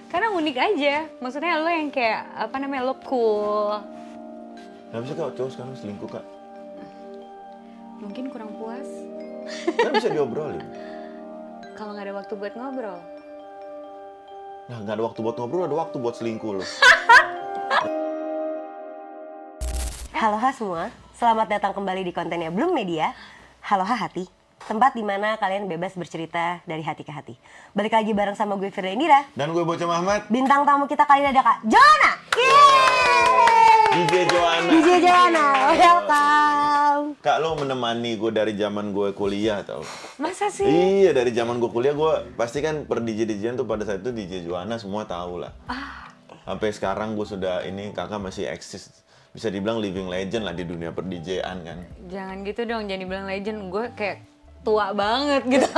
Karena unik aja. Maksudnya lo yang kayak, apa namanya, lo cool. Kenapa sih Kak cowok sekarang selingkuh Kak? Mungkin kurang puas. Kan bisa diobrolin. Kalau nggak ada waktu buat ngobrol. Nah, nggak ada waktu buat ngobrol, ada waktu buat selingkuh loh. Halo semua, selamat datang kembali di kontennya Bloom Media. Halo Hati, tempat di mana kalian bebas bercerita dari hati ke hati. Balik lagi bareng sama gue Firda Indira. Dan gue Bocah Mahmad. Bintang tamu kita kali ini ada Kak Joanna. Yeay! DJ Joanna. DJ Joanna, welcome. Kak, lo menemani gue dari zaman gue kuliah tau? Masa sih? Iya, dari zaman gue kuliah gue pasti kan per DJ-DJan tuh pada saat itu DJ Joanna semua tahu lah. Sampai sekarang gue sudah ini kakak masih eksis. Bisa dibilang living legend lah di dunia per DJ-an kan. Jangan gitu dong, jangan dibilang legend. Gue kayak tua banget gitu.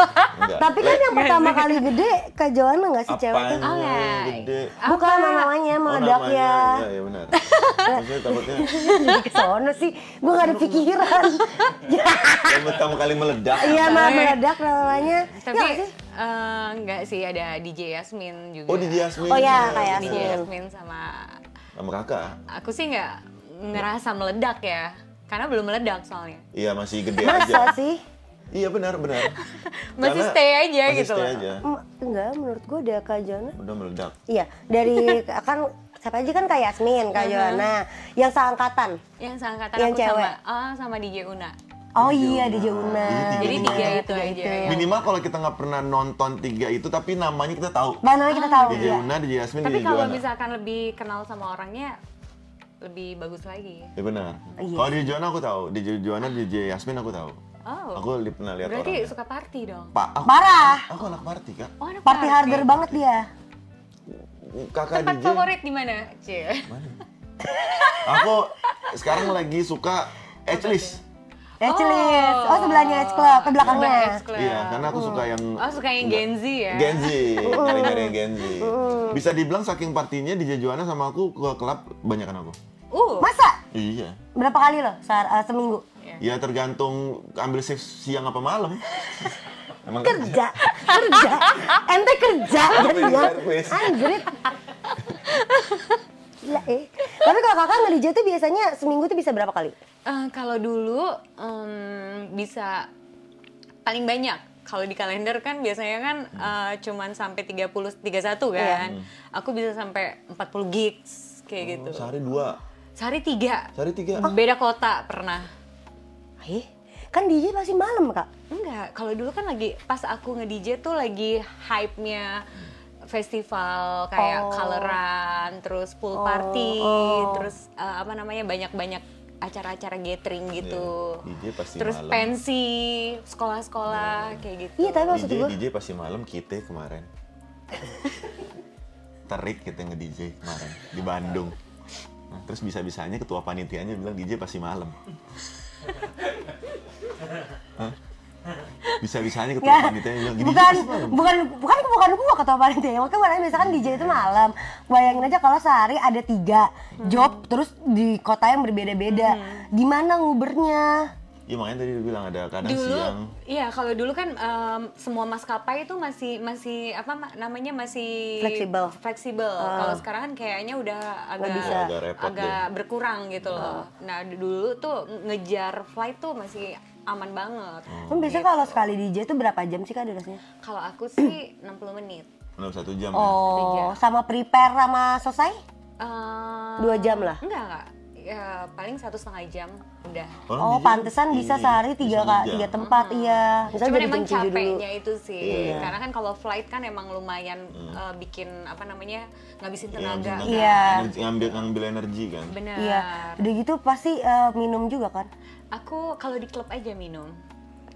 Enggak. Tapi kan yang pertama kali gede Kak Joanna nggak sih cewek tuh? Apaan ya. yang gede? Bukan namanya, meledak namanya. ya. Iya benar. Maksudnya takutnya Jadi kesono sih, gue gak ada pikiran. yang pertama kali meledak. Iya, meledak namanya. Tapi Ya nggak sih? enggak sih, ada DJ Yasmin juga. Oh, DJ Yasmin. Oh ya, kayak DJ Yasmin. Yasmin sama Sama kakak. aku sih nggak ngerasa meledak ya. Karena belum meledak soalnya. Iya, masih gede Masa aja. sih? Iya benar. Masih Karena stay aja masih gitu stay loh. aja. Enggak, menurut gue ada Kak Joanna. Udah meledak. Iya, dari kan siapa aja kan Kak Yasmin, Kak Joanna, yang seangkatan. Yang seangkatan Yang aku cewek. sama DJ Una. Oh iya, DJ Una. Jadi tiga itu Tiga aja. ya. Minimal kalau kita nggak pernah nonton tiga itu, tapi namanya kita tahu. Namanya kita tahu. DJ Iya. Una, DJ Yasmin, Tapi DJ kalau Joanna. misalkan lebih kenal sama orangnya, lebih bagus lagi. Ya benar. Iya. Kalau DJ Joanna aku tahu, DJ Joanna, DJ Yasmin aku tahu. Oh, Aku pernah lihat berarti orangnya. suka party dong? Aku, Parah. aku anak party Kak. Oh, anak Party harder banget dia. Kakak Tempat DJ. favorit di mana, Cie? Aku sekarang lagi suka Edgelist. Edgelist. Oh, sebelahnya Edge Club, ke belakangnya. Edge Club. Iya, karena aku suka yang Oh, suka yang Gen Z ya? Gen Z, nyari-nyari yang Gen Z. Bisa dibilang saking partinya DJ Joanna sama aku ke klub banyakan aku. Masa? Iya. Berapa kali loh seminggu? Ya tergantung ambil shift siang apa malam. Emang Kerja. Ente kerja jadinya. servis. Anjrit. Gila Tapi kalau kakak nge-DJ tuh biasanya seminggu tuh bisa berapa kali? Kalau dulu bisa paling banyak. Kalau di kalender kan biasanya kan cuman sampai 31 kan. Aku bisa sampai 40 gigs kayak gitu. Sehari 2. Sehari 3. Sehari 3. Beda kota pernah. Kan DJ pasti malam kak? Enggak, kalau dulu kan lagi pas aku nge-DJ tuh lagi hype-nya festival kayak coloran, terus pool party, terus apa namanya banyak-banyak acara-acara gathering gitu. DJ pasti Terus malam. pensi, sekolah-sekolah kayak gitu. Iya tapi maksud gue DJ pasti malam kita kemarin. Terik kita nge-DJ kemarin di Bandung. Nah, terus bisa-bisanya ketua panitianya bilang DJ pasti malam. Hah? Bisa-bisanya ketua panitianya bilang gini. bukan gua ketua panitia. Makanya misalkan DJ itu malam. Bayangin aja kalau sehari ada 3 job terus di kota yang berbeda-beda. Gimana ngubernya? Iya makanya tadi dia bilang ada kadang Dulu, siang. iya kalau dulu kan semua maskapai itu masih apa namanya masih Fleksibel. Kalau sekarang kan kayaknya udah Agak repot agak berkurang gitu loh. Nah dulu tuh ngejar flight tuh masih aman banget. Biasanya kalau sekali DJ itu berapa jam sih kak durasinya? Kalau aku sih 60 menit. Belum 1 jam ya. Oh, sama prepare sama selesai? 2 jam lah. Enggak. Ya paling 1,5 jam udah. Oh, DJ pantesan bisa ini, sehari 3 1 jam. tempat, iya. Misalnya Cuman dari emang jam 7 dulu. capeknya itu sih. Iya. Karena kan kalau flight kan emang lumayan bikin apa namanya ngabisin tenaga. Iya. Ngambil energi kan. Bener. Iya, udah gitu pasti minum juga kan? Aku kalau di klub aja minum.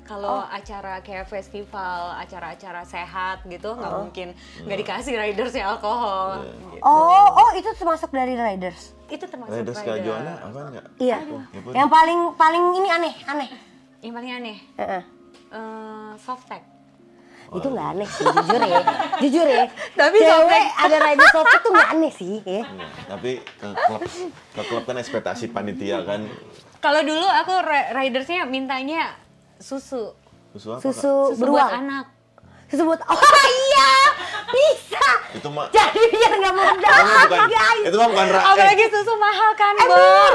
Kalau acara kayak festival, acara-acara sehat gitu nggak mungkin nggak dikasih riders ya alkohol. Gitu. Oh, itu termasuk dari riders? Itu termasuk Riders Kak Joanna apa enggak? Iya. Ya, pun. Yang paling ini aneh. Yang paling aneh, softtek. Itu nggak aneh sih, jujur ya. Tapi cewek ada rider softtek tuh nggak aneh sih, ya. Iya, tapi ke klub kan ekspektasi panitia kan. Kalau dulu aku ridersnya mintanya susu. Susu apa? Susu Susu buat beruang. anak. Sebut iya bisa. Itu mah Jadi biar nggak meledak guys. itu mah bukan Apalagi susu mahal kan, Bor.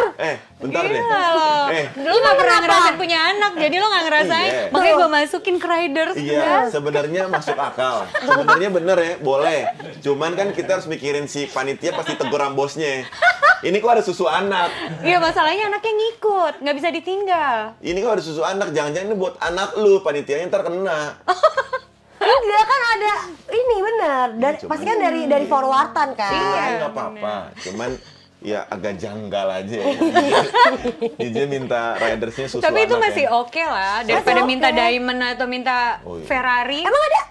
bentar deh. Gila loh. Lu gak pernah ngerasain punya anak, jadi lu gak ngerasain. Iya. Makanya gue masukin ke Riders. Iya, sebenarnya masuk akal. Sebenarnya bener ya, boleh. Cuman kan kita harus mikirin si panitia pasti tegur sama bosnya. Ini kok ada susu anak. Iya, masalahnya anaknya ngikut, nggak bisa ditinggal. Ini kok ada susu anak. Jangan-jangan ini buat anak lu, panitianya ntar kena. Enggak kan ada ini bener. Cuman- Pasti kan dari forwardan kan. Iya. Nggak apa-apa. Cuman ya agak janggal aja ya. DJ minta ridersnya susu Tapi itu anak masih ya. oke lah, daripada oke. minta diamond atau minta Oh, iya. Ferrari. Emang ada?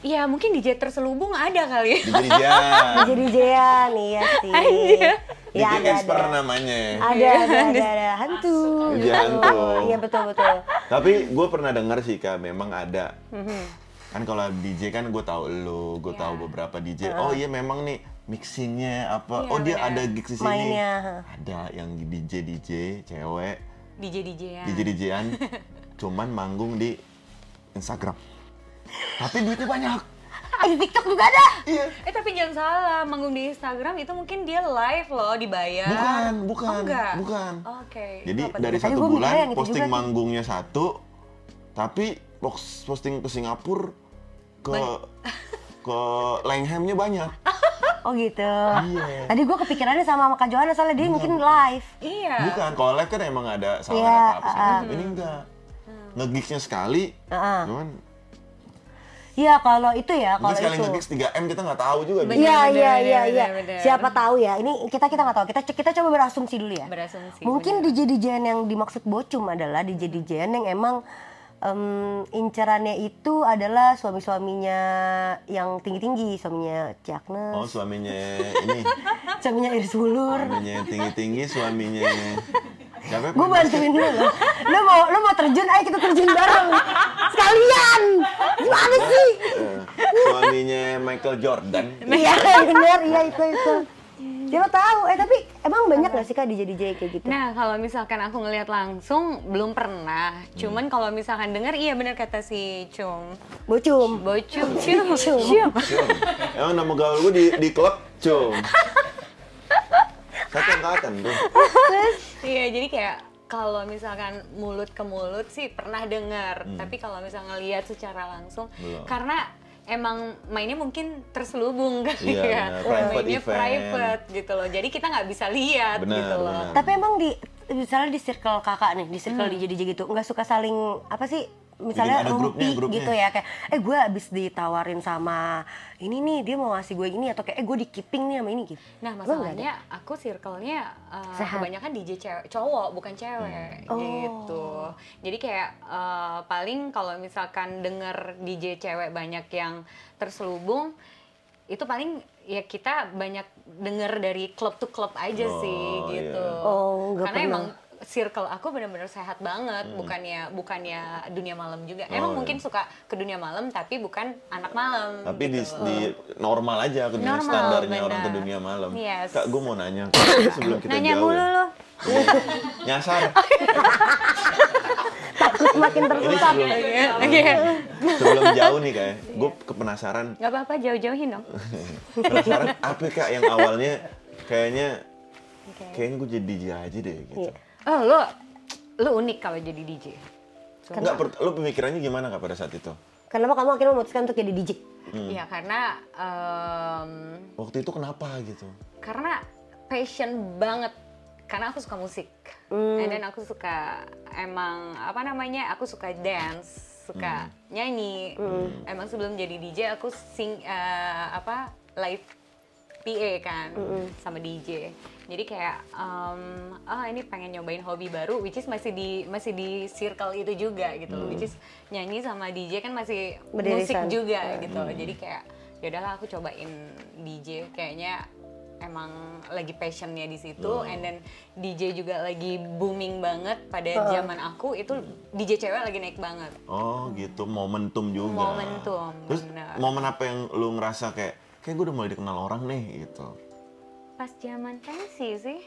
Ya mungkin DJ terselubung ada kali. DJ Dijan. Jadi Jean, iya sih. Anjir. Ya DJ ada. Casper namanya. Ada hantu. DJ hantu. Iya betul. Tapi gue pernah dengar sih Kak, memang ada. Kan kalau DJ kan gue tahu lu, gue tahu beberapa DJ. Oh iya memang nih mixingnya apa? Iya, Oh dia benar. ada gigs di sini. Mainnya. Ada yang DJ cewek, DJ ya. DJ-an cuman manggung di Instagram. Tapi duitnya banyak. Di TikTok juga ada. Iya. Tapi jangan salah, manggung di Instagram itu mungkin dia live loh, dibayar. Bukan. Oh, enggak? Bukan. Oke. Jadi Itu apa dari tuh? Tadi satu gua mikirnya bulan yang itu posting juga sih. manggungnya satu, tapi posting ke Singapura ke Langhamnya banyak. Oh gitu. Iya. Tadi gue kepikirannya sama Kak Johanna soalnya dia mungkin live. Iya. Bukan, kalau live kan emang ada salah Iya, apa sih. Ini enggak. Nge-gigsnya sekali, cuman Iya kalau itu ya mungkin kalau sekali itu. nge-gigs 3M kita nggak tahu juga. Bener. bisa. Iya. bener. Siapa tahu ya. Ini kita nggak tahu. Kita coba berasumsi dulu ya. Berasumsi, Mungkin bener. DJ yang dimaksud bocum adalah DJ yang emang incerannya itu adalah suaminya yang tinggi, suaminya Ciaknes, Oh suaminya ini, suaminya Iris Wulur. suaminya yang tinggi-tinggi, suaminya siapa? Gue bantuin lu. Lu mau terjun, ayo kita terjun bareng. Sekalian. Gimana sih? Suaminya Michael Jordan. Iya bener, iya itu. Siapa tahu, tapi emang banyak gak sih Kak DJ kayak gitu? Nah, kalau misalkan aku ngelihat langsung belum pernah. Cuman kalau misalkan denger, iya benar kata si Cung. Bocum. Bocum, Cum. Cung. Cum. Emang nama gaul gue di klub Cum. Satu angkatan tuh. Iya, jadi kayak kalau misalkan mulut ke mulut sih pernah dengar, tapi kalau misalnya ngelihat secara langsung, Belum. karena emang mainnya mungkin terselubung kan, Iya, ya. benar. Private Mainnya event. private gitu loh, jadi kita nggak bisa lihat Benar, gitu loh. benar. Tapi emang misalnya di circle kakak nih, di circle DJ gitu, nggak suka saling apa sih? Misalnya Bikin ada grupnya, rumpi grupnya. gitu ya, kayak gue abis ditawarin sama ini nih, dia mau ngasih gue ini, atau kayak gue di keeping nih sama ini gitu. Nah Lo nggak ada? masalahnya aku circle-nya Sehat. kebanyakan DJ cowok bukan cewek gitu. Jadi kayak paling kalau misalkan denger DJ cewek banyak yang terselubung, itu paling ya kita banyak denger dari club to club aja sih gitu. iya. Oh, nggak Karena pernah. emang circle aku benar-benar sehat banget, bukannya dunia malam juga. Emang Oh, mungkin suka ke dunia malam tapi bukan anak malam. Tapi gitu. di normal aja ke dunia Normal, standarnya benar. orang ke dunia malam. Yes. Kak, gue mau nanya sebelum kita Nanya jauh. mulu ya. lo. Nyasar. Takut makin Ini tersesat. sebelum jauh nih kayak, gue kepenasaran. Gak apa-apa, jauh-jauhin dong. Penasaran apa Kak yang awalnya kayaknya Oke. gue jadi DJ aja deh gitu. Iya. Oh, lu unik kalau jadi DJ. Enggak, lu pemikirannya gimana Kak pada saat itu? Kenapa kamu akhirnya memutuskan untuk jadi DJ? Iya, karena Waktu itu kenapa gitu? karena passion banget. Karena aku suka musik. And then aku suka aku suka dance, suka nyanyi. Emang sebelum jadi DJ aku live PA kan sama DJ. Jadi kayak ini pengen nyobain hobi baru, which is masih di circle itu juga gitu. Which is nyanyi sama DJ kan masih musik Berdirisan. juga gitu. Jadi kayak ya udahlah aku cobain DJ, kayaknya emang lagi passionnya di situ. And then DJ juga lagi booming banget pada zaman aku, itu DJ cewek lagi naik banget. Oh gitu, momentum juga. Momentum, Terus benar. momen apa yang lu ngerasa kayak gue udah mulai dikenal orang nih gitu? Pas zaman pensi sih.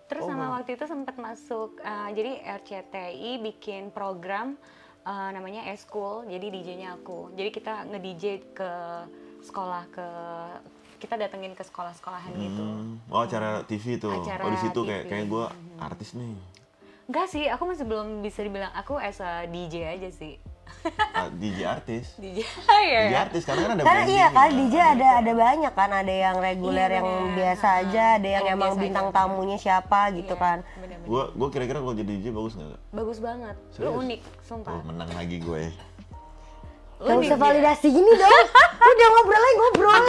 Terus sama waktu itu sempat masuk, jadi RCTI bikin program namanya eskul, jadi DJ-nya aku. Jadi kita nge-DJ ke sekolah, kita datengin ke sekolah-sekolahan gitu. Oh, acara TV tuh. Acara oh, di situ TV. kayak gue artis nih. Enggak sih, aku masih belum bisa dibilang aku as a DJ aja sih. DJ artis. DJ DJ ya. artis karena kan ada Karena branding iya kan ya. DJ ada banyak kan, ada yang reguler Iya, yang bener. biasa aja, ada yang Ada emang biasa bintang aja. tamunya siapa gitu Iya, kan. bener-bener. Gue kira-kira kalau jadi DJ bagus nggak? Bagus banget. Lu Serius? unik, sumpah. Oh, menang lagi gue. Gak Unik usah ya. validasi gini dong. Udah ngobrol.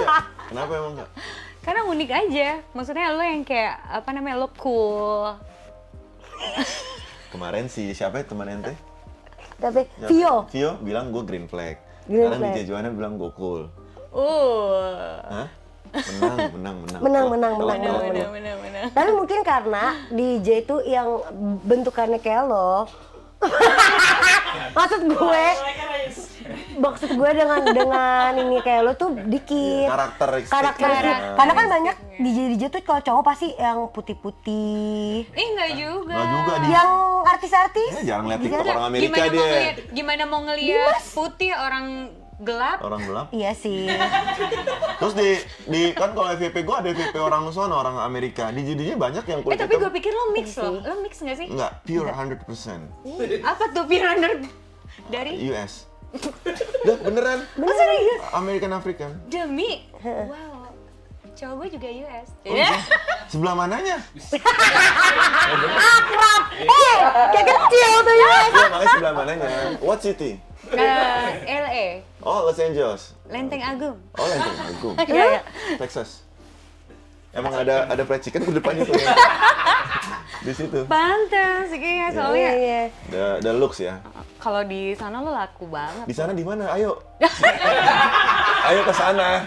Kenapa emang nggak? Karena unik aja. Maksudnya lo yang kayak apa namanya, lo cool. Kemarin siapa ya teman ente? Tapi Vio. Vio bilang gue green flag. Green Sekarang flag. DJ Juana bilang gue cool. Hah? Menang. Menang. Bener. Tapi mungkin karena DJ itu yang bentukannya kayak lo. Maksud gue dengan ini kayak lo tuh dikit. Karakteristik. Karena kan banyak DJ tuh kalau cowok pasti yang putih-putih. Enggak juga. Nggak juga dia. Yang artis-artis. Ya, jarang lihat Iya. TikTok orang Amerika Gimana mau ngelihat putih orang gelap? Orang gelap. Iya sih. Terus di kan kalau FVP gue ada FVP orang sono, orang Amerika. DJ banyak yang kulit Tapi gue hitam. pikir lo mix loh. Lo mix nggak sih? Enggak, pure 100%. Apa tuh pirander dari? US. Udah beneran. Oh, serius? American African. Demi? Wow. Cowok gue juga US. Oh, sebelah mananya? Kayak kecil tuh ya. Iya, makanya sebelah mananya. What city? LA. Oh, Los Angeles. Lenteng Agung. Oh, Lenteng Agung. Iya. Texas. Emang ada fried chicken ke depannya tuh ya? Di situ. Pantes, kayaknya soalnya. Iya. The looks ya. Kalau di sana lo laku banget. Di sana di mana? Ayo. Ayo ke sana.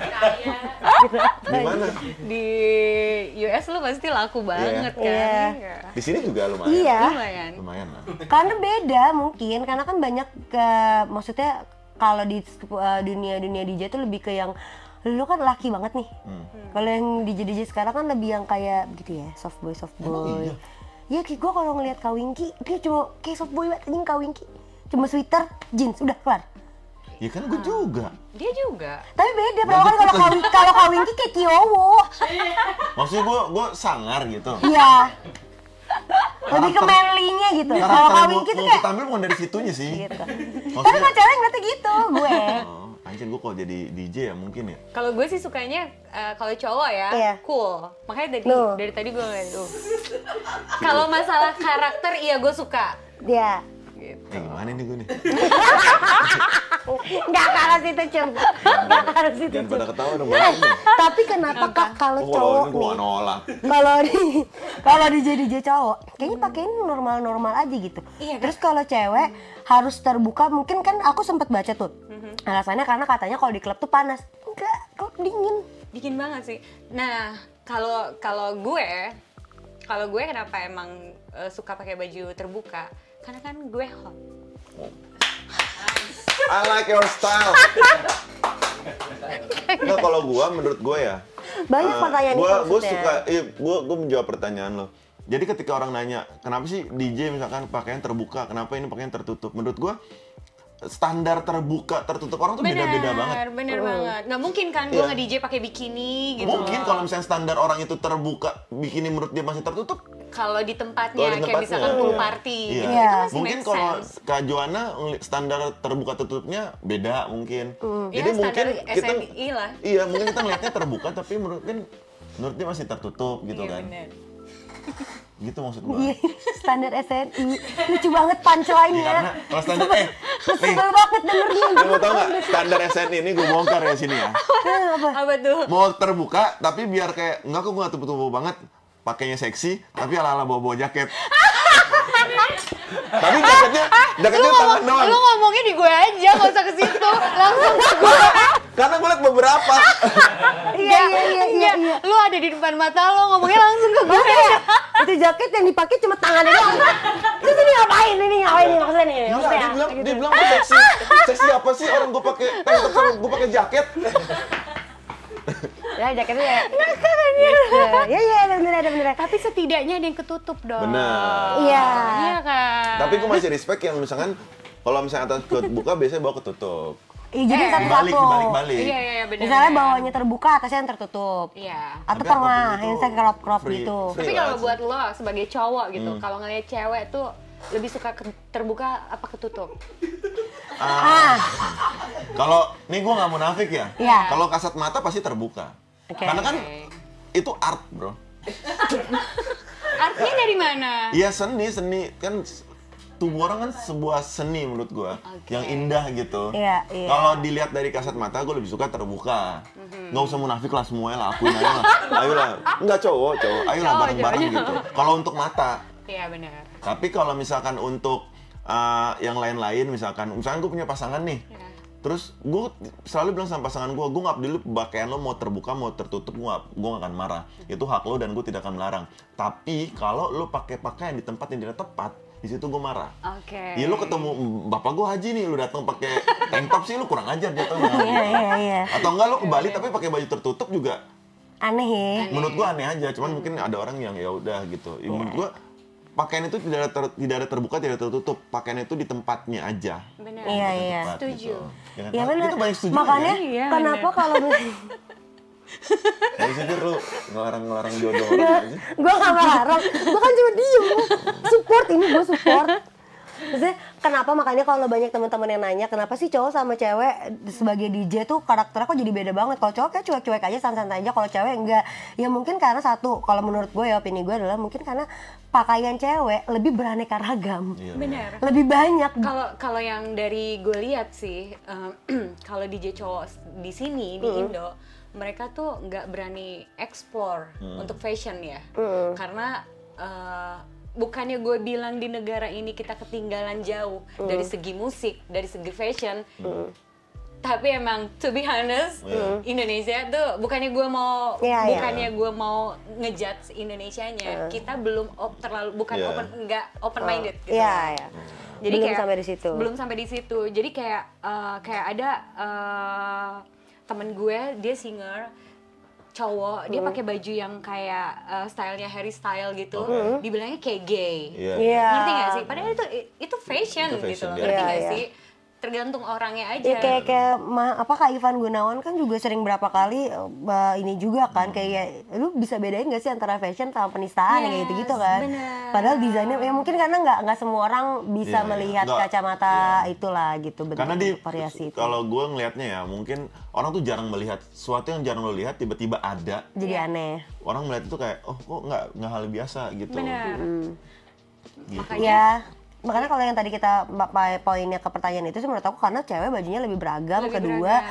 Di mana? Di US lo pasti laku banget kan. Iya. Di sini juga lumayan. Iya. Lumayan. Lumayan lah. Karena beda mungkin, karena kan banyak maksudnya kalau di dunia DJ tuh lebih ke yang lu kan laki banget nih. Kalau yang DJ sekarang kan lebih yang kayak gitu ya, soft boy. Emang Iya, kayak gue kalau ngeliat Kak Winky, dia cuma kayak soft boy banget anjing Kak Winky. Cuma sweater, jeans, udah kelar. Ya kan gue juga. Dia juga. Tapi beda, kalau Kak Winky kayak Kiowo. Maksudnya gue sangar gitu. Iya. Lebih ke manly-nya gitu. Kalau Kak Winky tuh mau kayak kita ambil bukan dari situnya sih. gitu. Tapi Maksudnya, kok cewek ngeliatnya gitu, gue. anjir gue kalau jadi DJ ya mungkin ya. Kalau gue sih sukanya kalau cowok ya, Iya. cool. Makanya Loh. dari tadi gue ngeliat tuh. Kalau masalah karakter, iya gue suka. Dia. Gimana nih gue nih? Nggak ke arah situ, Cum. Nggak ke arah situ, Jangan Cum. pada ketawa dong. Bang. Tapi kenapa Kak kalau cowok Gue nih, nolak. kalau DJ cowok, kayaknya pakein normal-normal aja gitu. Iya, kan? Terus kalau cewek harus terbuka, mungkin kan aku sempat baca tuh. Alasannya karena katanya kalau di klub tuh panas. Enggak, klub dingin. Bikin banget sih. Nah, kalau gue kenapa emang suka pakai baju terbuka? Karena kan gue hot. I like your style. Nah kalau menurut gue ya. Banyak pertanyaan itu Gue maksudnya. suka, gue menjawab pertanyaan lo. Jadi ketika orang nanya, kenapa sih DJ misalkan pakaian terbuka, kenapa ini pakaian tertutup? Menurut gue standar terbuka tertutup orang tuh beda-beda banget. Bener banget. Nggak mungkin kan gue Iya. nge-DJ pakai bikini gitu. Mungkin kalau misalnya standar orang itu terbuka, bikini menurut dia masih tertutup. Kalau di Kalau tempatnya, di kayak misalkan tempatnya, pool iya. party Iya. gitu, Iya. itu masih Mungkin make kalau sense. Kak Joanna standar terbuka tertutupnya beda mungkin. Ya, Jadi mungkin standar kita SNI lah. Iya, mungkin kita ngeliatnya terbuka tapi menurut dia masih tertutup gitu Iya, kan. bener. Gitu maksud gua. Iya, standar SNI. Lucu banget punchline-nya. Iya, karena kalau standar nih, Sebel banget dengernya. lu mau tau nggak standar SNI ini gue bongkar ya sini ya. Apa? Apa tuh? Mau terbuka tapi biar kayak enggak kok gue nggak tubuh-tubuh banget, pakainya seksi tapi ala-ala bawa-bawa jaket. Tapi jaketnya tangan doang. Lu ngomongnya di gue aja, nggak usah ke situ. Langsung ke gue. Karena gue liat beberapa. Iya. Lu ada di depan mata lo, ngomongnya langsung ke gue. Itu jaket yang dipakai cuma tangannya doang. Terus ini ngapain maksudnya nih? Enggak, dia bilang gue seksi. Seksi apa sih orang gue pakai tank top sama gue pakai jaket? Ya jaketnya ya. Iya, bener. Tapi setidaknya ada yang ketutup dong. Benar. Iya. Iya kan? Tapi gue masih respect yang misalkan Kalau misalnya atas kebuka biasanya bawa ketutup. Iya, jadi Dibalik. Iya, benar. Misalnya bawahnya terbuka, atasnya yang tertutup. Iya. Atau Tapi tengah, apapun itu yang saya crop free. gitu. Tapi kalau buat lo sebagai cowok gitu, kalau ngeliat cewek tuh lebih suka terbuka apa ketutup? Kalau nih gue nggak munafik ya. Iya. Kalau kasat mata pasti terbuka. Oke. Karena kan itu art, bro. Artinya dari mana? Iya, seni kan tubuh orang kan sebuah seni menurut gua yang indah gitu. Iya, iya. Kalau dilihat dari kasat mata gua lebih suka terbuka. Nggak usah munafik lah semuanya lah, akuin aja lah. Ayolah, nggak cowok, ayolah bareng-bareng gitu. Kalau untuk mata. Iya benar. Tapi kalau misalkan untuk yang lain-lain, misalkan gue punya pasangan nih. Iya. Terus gue selalu bilang sama pasangan gue nggak peduli pakaian lo mau terbuka mau tertutup, gue nggak akan marah. Itu hak lo dan gue tidak akan melarang. Tapi kalau lo pakai pakaian di tempat yang tidak tepat, di situ gue marah. Oke. Ya lo ketemu bapak gue haji nih, lo datang pakai tank top sih lo kurang ajar jatuhnya. Iya. Atau enggak lo ke Bali tapi pakai baju tertutup juga. Aneh ya. Menurut gue aneh aja. Cuman mungkin ada orang yang ya udah gitu. Ya, menurut gue pakaian itu tidak ada terbuka, tidak tertutup. Pakaian itu di tempatnya aja. Benar. Iya. Tepat, Setuju. gitu. Ya kan? Iya benar. Itu banyak setuju. Makanya ya? Iya, kenapa bener. kalau misalnya Dari situ lu ngelarang jodoh orang aja. gue gak ngelarang, gue kan cuma diem, support ini gue support. Maksudnya kenapa makanya kalau banyak teman-teman yang nanya kenapa sih cowok sama cewek sebagai DJ tuh karakternya kok jadi beda banget. Kalau cowok kayak cuek-cuek aja, santai aja. Kalau cewek enggak. Ya mungkin karena satu, kalau menurut gue ya opini gue adalah mungkin karena pakaian cewek lebih beraneka ragam. Iya. Benar. Lebih banyak. Kalau yang dari gue lihat sih, kalau DJ cowok di sini di Indo, mereka tuh nggak berani explore untuk fashion ya, karena bukannya gue bilang di negara ini kita ketinggalan jauh dari segi musik, dari segi fashion. Tapi emang to be honest, Indonesia tuh bukannya gue mau gue mau ngejudge Indonesianya, kita belum terlalu nggak open minded gitu. Iya. Jadi Belum kayak sampai di situ. Belum sampai di situ. Jadi kayak ada temen gue, dia singer cowok, dia pakai baju yang kayak stylenya Harry Style gitu, dibilangnya kayak gay. Iya. Ngerti nggak sih? Padahal itu fashion, Itu gitu fashion, loh. iya. Ngerti Iya, nggak iya. sih? Tergantung orangnya aja. Ya kayak Kak Ivan Gunawan kan juga sering berapa kali ini juga kan kayak lu bisa bedain nggak sih antara fashion sama penistaan kayak gitu kan. bener. Padahal desainnya ya mungkin karena nggak semua orang bisa melihat Nggak, kacamata itulah gitu bentuk Karena variasi itu. kalau gue ngelihatnya ya, mungkin orang tuh jarang melihat sesuatu yang jarang lo lihat tiba-tiba ada. Jadi aneh. Orang melihat itu kayak, oh kok nggak hal biasa gitu. Benar. Gitu. Ya, makanya kalau yang tadi kita poinnya ke pertanyaan itu sih menurut aku karena cewek bajunya lebih beragam. Kedua,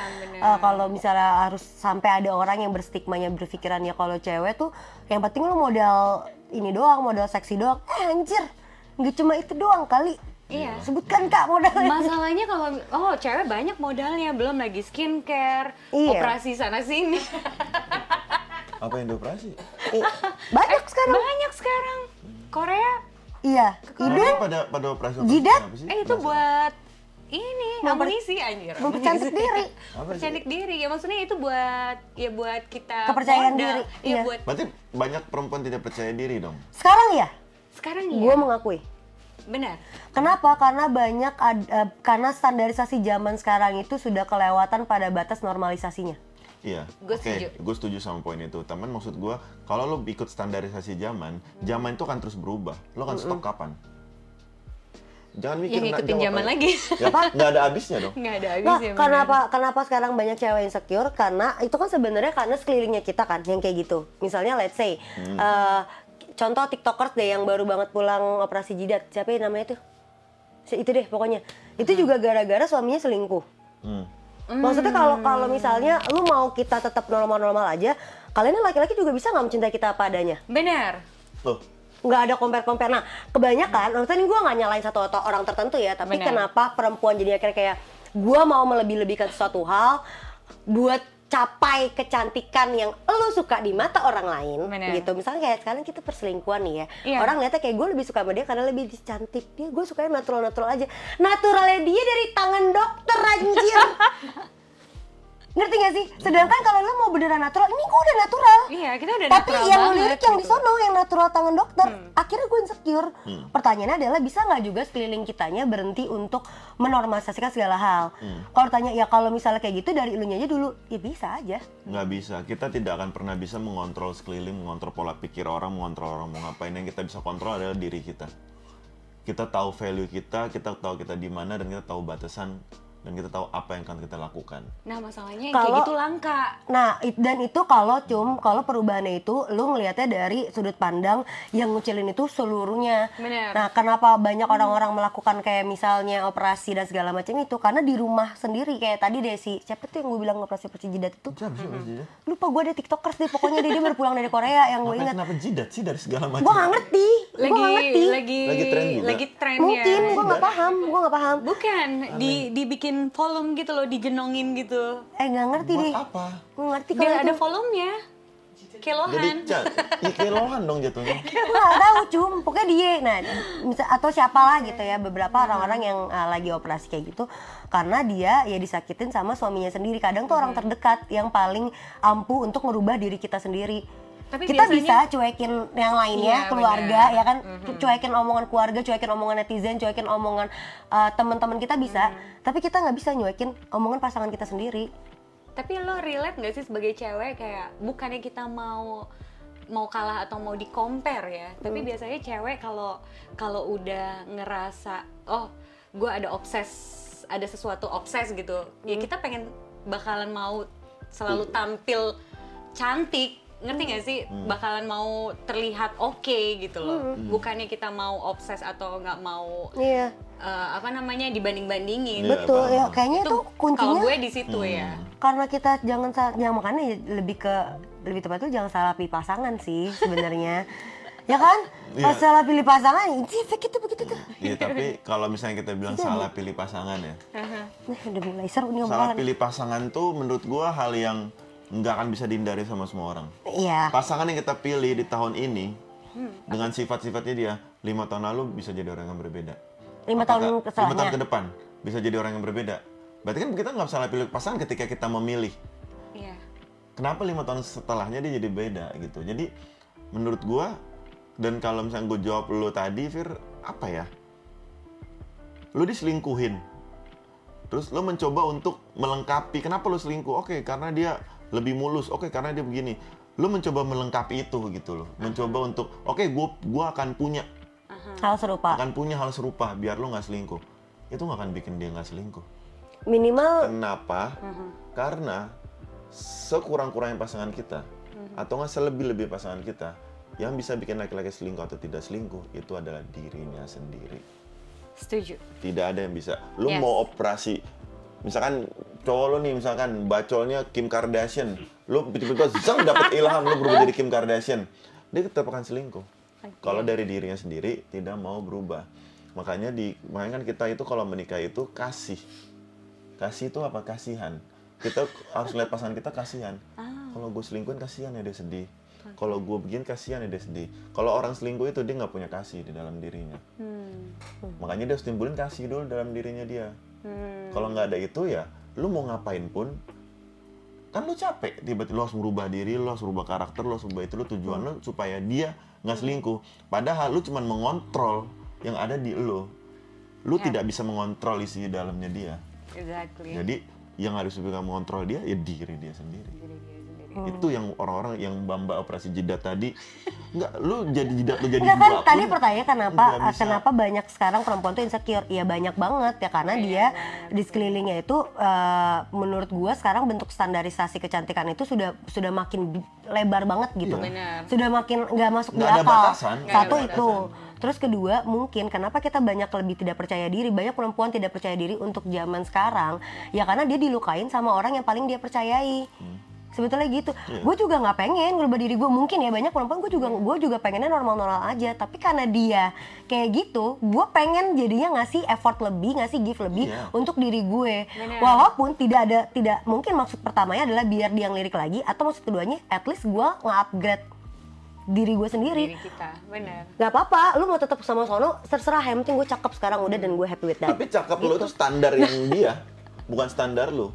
kalau misalnya harus sampai ada orang yang berstigmanya berpikirannya kalau cewek tuh yang penting lu modal ini doang, modal seksi doang. Anjir, nggak cuma itu doang kali. Iya. Sebutkan Kak modalnya. Masalahnya kalau cewek banyak modalnya, belum lagi skincare, Iya. operasi sana sini. Apa yang dioperasi? Banyak sekarang. Banyak sekarang. Korea Iya. Ini pada operasi Jidat? apa sih? itu buat ini amunisi anjir. Mempercantik diri. Mempercantik diri. Ya maksudnya itu buat kita Kepercayaan modal. diri, Iya, iya. buat Berarti banyak perempuan tidak percaya diri dong? Sekarang ya, sekarang gue ya. mengakui. Benar. Kenapa? Karena karena standarisasi zaman sekarang itu sudah kelewatan pada batas normalisasinya. Iya. Gue setuju. Gue setuju sama poin itu. Teman maksud gue, kalau lo ikut standarisasi zaman itu akan terus berubah. Lo akan stop kapan? Jangan mikir Yang ngikutin jawab zaman aja. lagi. Ya, nggak ada habisnya dong. Nggak ada Nah, habisnya. kenapa sekarang banyak cewek insecure? Karena itu kan sebenarnya karena sekelilingnya kita kan yang kayak gitu. Misalnya let's say contoh TikTokers deh yang baru banget pulang operasi jidat. Siapa yang namanya tuh? Itu deh pokoknya. Itu juga gara-gara suaminya selingkuh. Maksudnya kalau misalnya lu mau kita tetap normal-normal aja, kalian ini laki-laki juga bisa nggak mencintai kita apa adanya? Benar. Loh, Nggak ada compare-compare. Nah, kebanyakan, maksudnya ini gue nggak nyalain satu atau orang tertentu ya, tapi Bener. kenapa perempuan jadi akhirnya kayak gue mau melebih-lebihkan sesuatu hal buat capai kecantikan yang lo suka di mata orang lain, Bener. gitu. Misalnya kayak sekarang kita perselingkuhan nih ya, Iya. orang lihatnya kayak gue lebih suka sama dia karena lebih cantik. Dia gue sukanya natural-natural aja. Naturalnya dia dari tangan dokter anjir. Ngerti gak sih? Sedangkan kalau lu mau beneran natural, ini gue udah natural. Iya, kita udah Tapi natural yang banget, lirik yang di gitu. sono, yang natural tangan dokter, akhirnya gue insecure. Pertanyaannya adalah bisa nggak juga sekeliling kitanya berhenti untuk menormalisasikan segala hal? Kalau tanya ya kalau misalnya kayak gitu dari elunya aja dulu, ya bisa aja. Nggak bisa, kita tidak akan pernah bisa mengontrol sekeliling, mengontrol pola pikir orang, mengontrol orang mau ngapain. Yang kita bisa kontrol adalah diri kita. Kita tahu value kita tahu kita di mana, dan kita tahu batasan, dan kita tahu apa yang akan kita lakukan. Nah masalahnya kayak gitu langka. Nah, dan itu kalau perubahannya itu lu ngelihatnya dari sudut pandang yang ngucilin itu seluruhnya. Bener. Nah, kenapa banyak orang-orang melakukan kayak misalnya operasi dan segala macam itu? Karena di rumah sendiri kayak tadi Desi, siapa tuh yang gue bilang operasi jidat itu? Lupa gue ada tiktokers deh, pokoknya dia baru pulang dari Korea yang gue ingat. Kenapa jidat sih dari segala macam? Gue nggak ngerti. Lagi tren juga? Lagi tren Mungkin ya. gue nggak paham. Bukan, dibikin volume gitu loh, digenongin gitu. Nggak ngerti Buat deh. apa? Gue ngerti kalau Biar itu. ada volumenya. Kelohan. Jadi kilohan dong jatuhnya. Gue nggak tahu pokoknya dia, nah atau siapalah gitu ya, beberapa orang-orang yang lagi operasi kayak gitu karena dia ya disakitin sama suaminya sendiri. Kadang tuh orang terdekat yang paling ampuh untuk merubah diri kita sendiri. Tapi Kita biasanya- bisa cuekin yang lainnya, Iya, keluarga benar. ya kan, cuekin omongan keluarga, cuekin omongan netizen, cuekin omongan teman-teman kita bisa, tapi kita nggak bisa nyuekin omongan pasangan kita sendiri. Tapi lo relate nggak sih sebagai cewek kayak bukannya kita mau kalah atau mau di compare ya, tapi biasanya cewek kalau udah ngerasa oh gue ada sesuatu obses gitu, ya kita pengen bakalan mau selalu tampil cantik, ngerti nggak sih, bakalan mau terlihat oke gitu loh, bukannya kita mau obses atau nggak mau Iya, dibanding-bandingin. Iya, betul paham. ya, kayaknya Itu tuh kuncinya kalau gue di situ ya. karena kita jangan makanya lebih tepat tuh jangan salah pilih pasangan sih sebenarnya. Ya kan? Pas Iya. salah pilih pasangan, itu begitu tuh. Iya, tapi kalau misalnya kita bilang salah pilih pasangan ya. Nah, udah mulai seru nih Salah omongan. pilih pasangan tuh menurut gua hal yang nggak akan bisa dihindari sama semua orang. Iya. Pasangan yang kita pilih di tahun ini dengan sifat-sifatnya dia 5 tahun lalu bisa jadi orang yang berbeda. 5 tahun Apakah 5 tahun keselanjutnya. ke depan bisa jadi orang yang berbeda. Berarti kan kita nggak salah pilih pasangan ketika kita memilih. Iya. Kenapa 5 tahun setelahnya dia jadi beda gitu. Jadi menurut gua, dan kalau misalnya gue jawab lo tadi, Fir, apa ya? Lo diselingkuhin. Terus lo mencoba untuk melengkapi. Kenapa lo selingkuh? Oke, karena dia lebih mulus. Oke, karena dia begini. Lo mencoba melengkapi itu gitu loh. Mencoba untuk, oke, gua akan punya. Hal serupa. Akan punya hal serupa biar lo nggak selingkuh. Itu nggak akan bikin dia nggak selingkuh. Minimal Kenapa? Karena sekurang-kurangnya pasangan kita, atau nggak selebih-lebih pasangan kita, yang bisa bikin laki-laki selingkuh atau tidak selingkuh itu adalah dirinya sendiri. Setuju. Tidak ada yang bisa. Lu Yes. mau operasi, misalkan cowok lu nih, misalkan bacolnya Kim Kardashian, lu tiba-tiba zang dapet ilham lu berubah jadi Kim Kardashian, dia tetap akan selingkuh. Kalau dari dirinya sendiri tidak mau berubah. Makanya kan kita itu kalau menikah itu kasih. Kasih itu apa? Kasihan. Kita harus lihat pasangan kita kasihan. Kalau gue selingkuhin kasihan ya dia sedih. Kalau gue begini kasihan ya dia sedih. Kalau orang selingkuh itu dia nggak punya kasih di dalam dirinya. Makanya dia harus timbulin kasih dulu dalam dirinya dia. Kalau nggak ada itu ya, lu mau ngapain pun, kan lu capek. Tiba-tiba lu harus merubah diri, lu harus merubah karakter, lu harus merubah itu. Lu tujuan lu supaya dia nggak selingkuh. Padahal lu cuma mengontrol yang ada di lu. Lu tidak bisa mengontrol isi dalamnya dia. Exactly. Jadi yang harus bisa mengontrol dia ya diri dia sendiri. Itu yang orang-orang yang mbak operasi jidat tadi, enggak, lu jadi jidat lu jadi enggak kan dua tadi pun pertanyaan nggak bisa. kenapa banyak sekarang perempuan tuh insecure? Ya banyak banget ya karena dia di sekelilingnya itu menurut gua sekarang bentuk standarisasi kecantikan itu sudah makin lebar banget gitu. Benar. Sudah makin nggak masuk di Nggak ada akal. batasan. Satu Nggak ada itu. Terus kedua, mungkin kenapa kita banyak lebih tidak percaya diri, banyak perempuan tidak percaya diri untuk zaman sekarang, ya karena dia dilukain sama orang yang paling dia percayai. Sebetulnya gitu. Gue juga nggak pengen ngerubah diri gue, mungkin ya banyak perempuan gue juga pengennya normal-normal aja, tapi karena dia kayak gitu, gue pengen jadinya ngasih effort lebih, ngasih gift lebih untuk diri gue. Bener. Walaupun tidak mungkin maksud pertamanya adalah biar dia ngelirik lagi, atau maksud keduanya at least gue nge-upgrade diri gue sendiri. Diri kita, benar. Gak apa-apa, lu mau tetap sama sono, terserah, yang penting gue cakep sekarang udah dan gue happy with that. Tapi cakep lu itu standar yang dia, bukan standar lu.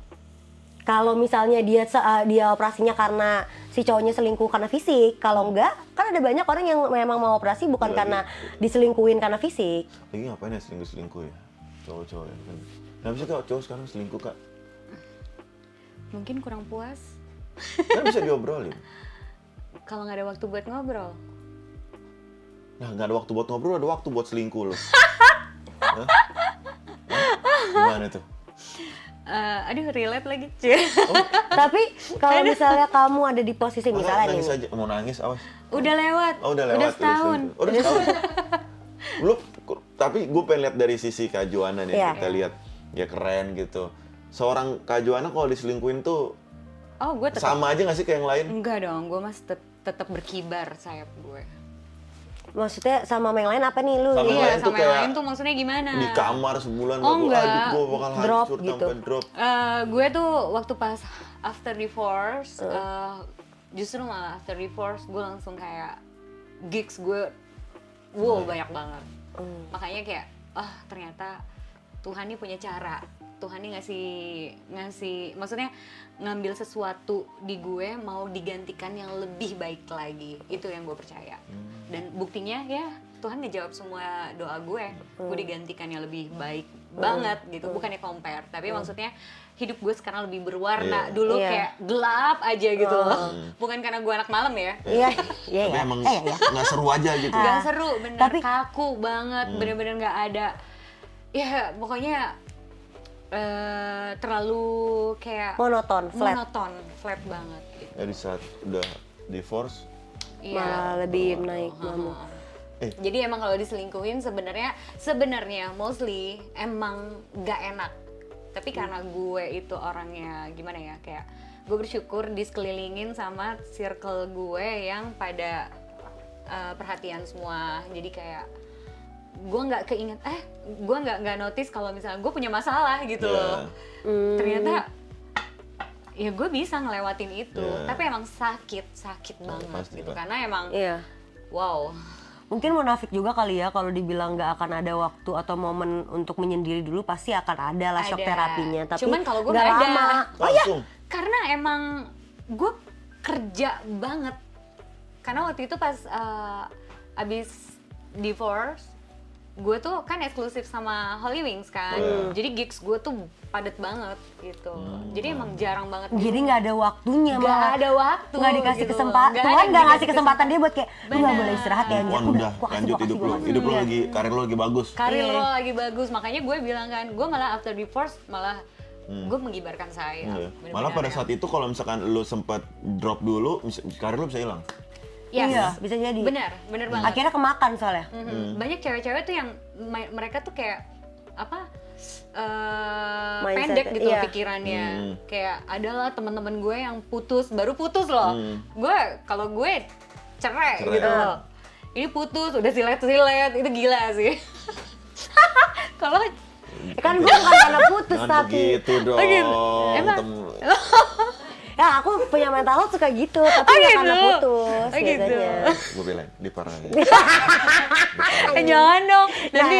Kalau misalnya dia operasinya karena si cowoknya selingkuh karena fisik, kalau enggak, kan ada banyak orang yang memang mau operasi bukan karena diselingkuhin karena fisik. Lagi ngapain ya selingkuh ya? Cowok-cowok ya kan. Kenapa sih Kak cowok sekarang selingkuh Kak? Mungkin kurang puas. Kan bisa diobrolin. Kalau nggak ada waktu buat ngobrol. Nah, nggak ada waktu buat ngobrol, ada waktu buat selingkuh loh. Hah? Gimana tuh? Aduh, relate lagi. Tapi kalau misalnya kamu ada di posisi misalnya nangis nih. aja, mau nangis awas. Udah lewat. Oh, udah lewat. Udah setahun. Udah setahun. Lu, tapi gue pengen lihat dari sisi Kak Joanna nih, kita lihat ya keren gitu. Seorang Kak Joanna kalau diselingkuhin tuh gue tetap sama aja nggak sih kayak yang lain? enggak dong, gue masih tetap berkibar sayap gue. Maksudnya sama yang lain apa nih lu? Sama yang Iya, lain tuh sama yang kayak lain tuh maksudnya gimana? Di kamar sebulan enggak. gue bakal Drop hancur gitu. sampai drop. Gue tuh waktu pas after divorce, justru malah after divorce gue langsung kayak gigs gue, banyak banget. Makanya kayak, ternyata Tuhan nih punya cara. Tuhan nih ngasih, maksudnya ngambil sesuatu di gue mau digantikan yang lebih baik lagi. Itu yang gue percaya. Dan buktinya ya Tuhan ngejawab semua doa gue. Gue digantikan yang lebih baik banget gitu. Bukannya compare, tapi maksudnya hidup gue sekarang lebih berwarna. Dulu kayak gelap aja gitu loh. Bukan karena gue anak malam ya. Iya. Tapi emang nggak seru aja gitu. Gak seru, bener. Tapi kaku banget, bener-bener gak ada. Ya pokoknya terlalu kayak monoton, flat banget gitu. Ya di saat udah divorce, malah lebih naik mama. Jadi emang kalau diselingkuhin sebenarnya mostly emang gak enak. Tapi karena gue itu orangnya gimana ya, kayak gue bersyukur disekelilingin sama circle gue yang pada perhatian semua. Jadi kayak gue nggak keinget, gue nggak notice kalau misalnya gue punya masalah gitu loh. Ternyata ya gue bisa ngelewatin itu, tapi emang sakit banget gitu. Karena emang wow. Mungkin munafik juga kali ya kalau dibilang nggak akan ada waktu atau momen untuk menyendiri dulu, pasti akan ada lah shock terapinya. Tapi cuman kalau gue nggak nggak ada. lama. Karena emang gue kerja banget. Karena waktu itu pas abis divorce, gue tuh kan eksklusif sama Holy Wings kan, jadi gigs gue tuh padet banget gitu. Jadi emang jarang banget. Jadi nggak ada waktunya, nggak ada waktu, nggak dikasih gitu. kesempatan. Tuhan nggak ngasih kesempatan dia buat kayak lu nggak boleh istirahat ya. Wan udah lanjut hidup lu lagi, karir lu lagi bagus. Karir lo lagi bagus, makanya gue bilang kan, gue malah after divorce malah gue mengibarkan saya. Malah pada saat itu kalau misalkan lu sempat drop dulu, karir lu bisa hilang. Yes. Iya, bisa jadi. Bener banget. Akhirnya kemakan soalnya. Banyak cewek-cewek tuh yang mereka tuh kayak apa? Mindset, Pendek gitu pikirannya. Kayak adalah teman-teman gue yang baru putus loh. Kalau gue cerai gitu loh. Ini putus, udah silet, itu gila sih. Kalau kan gue bukan karena putus tapi begitu dong. Emang? Ya aku punya mental health suka gitu, tapi nggak karena putus biasanya. Gue bilang diparahin. Jangan dong. Nanti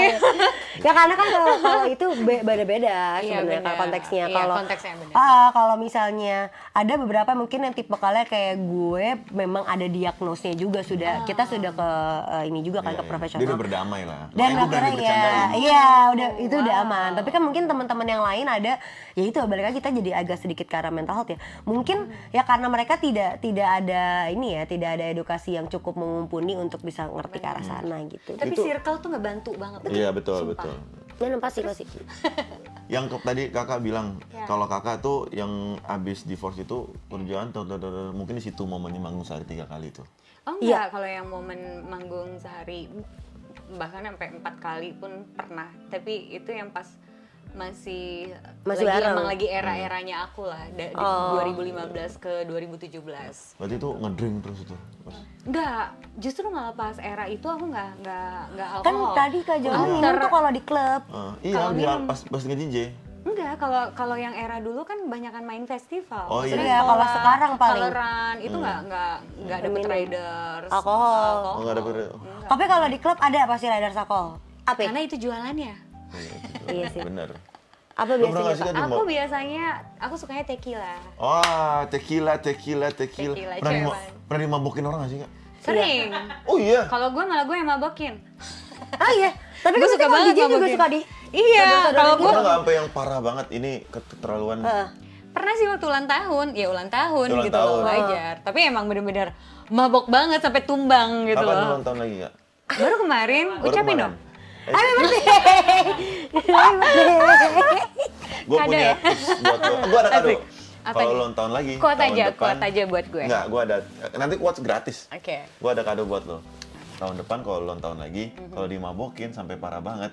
Ya karena kan kalau itu beda-beda sebenarnya kalau konteksnya. Kalau konteksnya benar. Kalau misalnya ada beberapa mungkin yang tipe kalian kayak gue memang ada diagnosnya juga kita sudah ke ini juga kan ke profesional. Dia udah berdamai lah. Dan akhirnya udah itu udah aman. Tapi kan mungkin teman-teman yang lain ada, ya itu balik lagi kita jadi agak sedikit ke arah mental health ya. Mungkin ya karena mereka tidak ada ini ya, tidak ada edukasi yang cukup mumpuni untuk bisa ngerti ke arah sana gitu. Tapi circle tuh ngebantu banget. Iya betul. Pasti. Yang tadi kakak bilang kalau kakak tuh yang abis divorce itu kerjaan mungkin di situ momennya manggung sehari 3 kali tuh. Oh enggak, kalau yang momen manggung sehari bahkan sampai 4 kali pun pernah. Tapi itu yang pas masih emang lagi era-eranya aku lah dari 2015 ke 2017. Berarti itu ngedrink terus itu? Enggak, justru malah pas era itu aku nggak alkohol. Kan tadi Kak Joanna minum tuh kalau di klub. Iya, dia pas nge-DJ. Enggak, kalau yang era dulu kan banyakan main festival. Oh iya. Iya, kalau sekarang paling coloran itu nggak dapet riders alkohol. Oh, nggak dapet. Tapi kalau di klub ada pasti riders alkohol. Apa? Karena itu jualannya. Iya sih. Bener. Apa Lu pernah biasanya nggak sih Kak? kan Aku biasanya, aku sukanya tequila. Wah, tequila. Tequila, Pernah dimabokin orang nggak sih, Kak? Sering. Oh iya. Kalau gue malah gue yang mabokin. Ah iya, tapi Gue kan suka kalau banget DJ juga mabokin. suka di. Iya, kalau gue Pernah nggak sampai yang parah banget ini keterlaluan? pernah sih waktu ulang tahun, ya ulang tahun Ulang gitu loh, tahun. wajar. Tapi emang bener-bener mabok banget sampai tumbang gitu Kapan loh. ulang tahun lagi, Kak? Baru kemarin, Baru ucapin kemarin. dong. Gue Kado punya ya? tips buat lo. Gue ada kado. Asik. Apa Kalau nih? ulang tahun lagi, Quote tahun aja, depan. quote aja buat gue. Enggak, gue ada. Nanti quotes gratis. Oke. Gue ada kado buat lo. Tahun depan kalau ulang tahun lagi, kalau dimabokin sampai parah banget,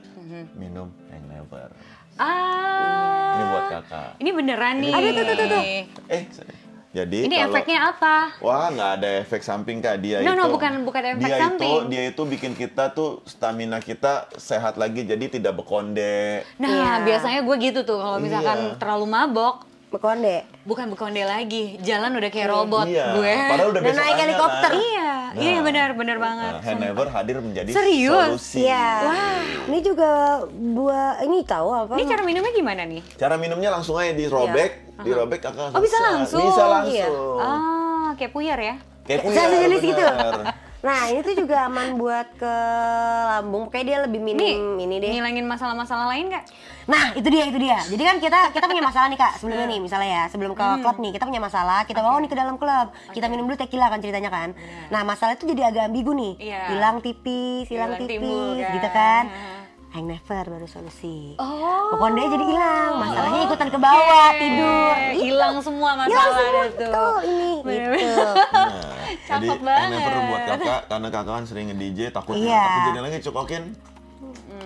minum Hang Never. Ah. Ini buat kakak. Ini beneran nih. Aduh, tuh. Jadi Ini kalau, efeknya apa? Wah, nggak ada efek samping, Kak. Dia No, itu. no, bukan efek dia samping. Dia itu bikin kita tuh stamina kita sehat lagi, jadi tidak bekonde. Nah, Iya. biasanya gue gitu tuh kalau misalkan Iya. terlalu mabok, Bekonde. bukan bekonde lagi, jalan udah kayak robot Iya. gue. Padahal udah Dan naik besokannya, helikopter. kan. Iya, Nah. iya benar banget. Hand Never hadir menjadi Serius? solusi. Iya. Wah. Ini juga buah ini tahu apa? Ini cara minumnya gimana nih? Cara minumnya langsung aja dirobek, dirobek kakak. Oh, bisa selesai. langsung? Bisa Iya. langsung. Ah, kayak puyar ya? Kayak Saya sejenis gitu. bener. Nah, ini tuh juga aman buat ke lambung. Kayak dia lebih minim ini deh. Ngilangin masalah-masalah lain nggak? Nah, itu dia. Jadi kan kita punya masalah nih Kak, sebelumnya nih misalnya ya, sebelum ke klub nih, kita punya masalah, kita bawa nih ke dalam klub. Kita minum dulu tequila kan ceritanya kan. Nah, masalah itu jadi agak ambigu nih. Iya. Hilang tipis, hilang Hilang timbul, tipis kan. gitu kan. Hang Never baru solusi. Oh. Pokoknya jadi hilang, masalahnya ikutan ke bawah, tidur. Hilang semua Hilang masalah semua itu. tuh ini Bener-bener. gitu. Nah, jadi Cakep Hang Never banget. buat kakak, karena kakak kan sering nge-DJ, takut Iya. kejadian lagi cokokin.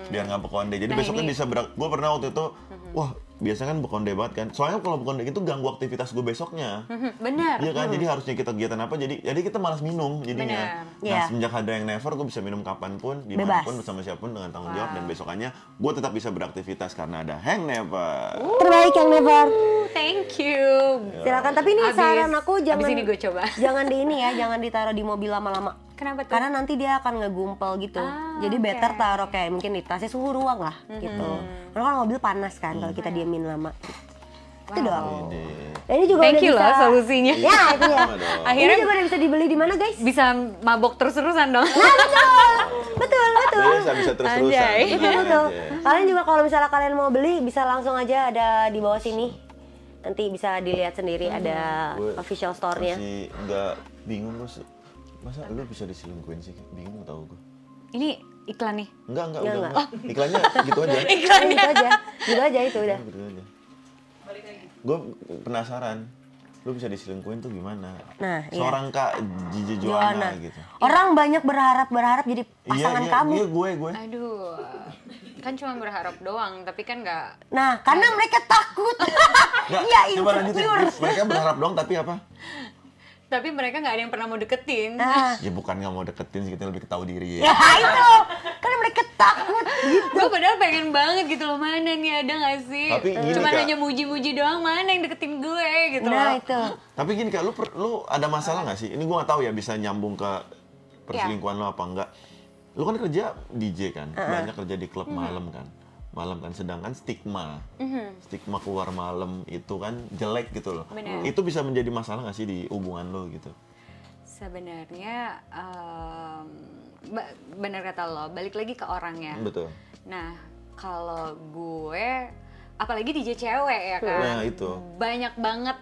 Biar nggak bekonde. Jadi Nah, besoknya ini- bisa gue pernah waktu itu, wah biasanya kan bekonde banget kan. Soalnya kalau bekonde itu ganggu aktivitas gue besoknya. Bener. Iya kan, jadi harusnya kita kegiatan apa, jadi kita malas minum jadinya. Benar. Nah, Iya. semenjak ada yang Never, gue bisa minum kapanpun, dimanapun, bersama siapapun dengan tanggung jawab. Dan besokannya, gue tetap bisa beraktivitas karena ada Hang Never. Terbaik Hang Never. Thank you. Silakan, tapi ini Abis- saran aku jangan abis ini gue coba. Jangan di ini ya, jangan ditaruh di mobil lama-lama. Kenapa tuh? Karena nanti dia akan ngegumpel gitu. Ah, Jadi oke. better taruh kayak mungkin di tasnya suhu ruang lah gitu. Karena kan mobil panas kan kalau kita diemin lama. Itu doang. Dan ini juga Thank udah you bisa. loh solusinya. Ya, itu ya. Sama dong. Akhirnya Ini juga udah bisa dibeli di mana, guys? bisa mabok terus-terusan dong. Betul. Bisa terus-terusan. Anjay. Betul. Kalian juga kalau misalnya kalian mau beli bisa langsung aja ada di bawah sini. Nanti bisa dilihat sendiri ada Gue official store-nya. Masih nggak bingung gue. Masa lu bisa diselingkuhin sih? Bingung tau gue. Ini iklan nih. Enggak, Enggak, udah enggak. enggak. Iklannya gitu aja. Gitu aja. Gitu aja itu udah. Gitu aja. Gue penasaran. Lu bisa diselingkuhin tuh gimana? Nah, iya. Seorang Kak Gigi Joanna. Joanna gitu. Orang banyak berharap jadi pasangan kamu. Iya, gue. Aduh. Kan cuma berharap doang, tapi kan nggak. Nah, karena mereka takut. Nggak, Iya, coba lanjutin. insecure. Mereka berharap dong, tapi apa? Tapi mereka nggak ada yang pernah mau deketin. Nah, Ya bukan nggak mau deketin sih, kita lebih ketahui diri ya ya. itu. Karena mereka takut gitu. Gue padahal pengen banget gitu loh, mana nih ada nggak sih? Tapi gini, Cuma Kak. hanya muji-muji doang, mana yang deketin gue gitu Nah, loh. itu. Tapi gini Kak, lu ada masalah nggak sih? Ini gue nggak tahu ya bisa nyambung ke perselingkuhan lo apa enggak. Lu kan kerja DJ kan, banyak kerja di klub malam kan. Sedangkan stigma keluar malam itu kan jelek gitu loh. Benar. Itu bisa menjadi masalah nggak sih di hubungan lo gitu? Sebenarnya benar kata lo, balik lagi ke orangnya. Betul. Nah, kalau gue, apalagi DJ cewek ya kan, Nah, itu. banyak banget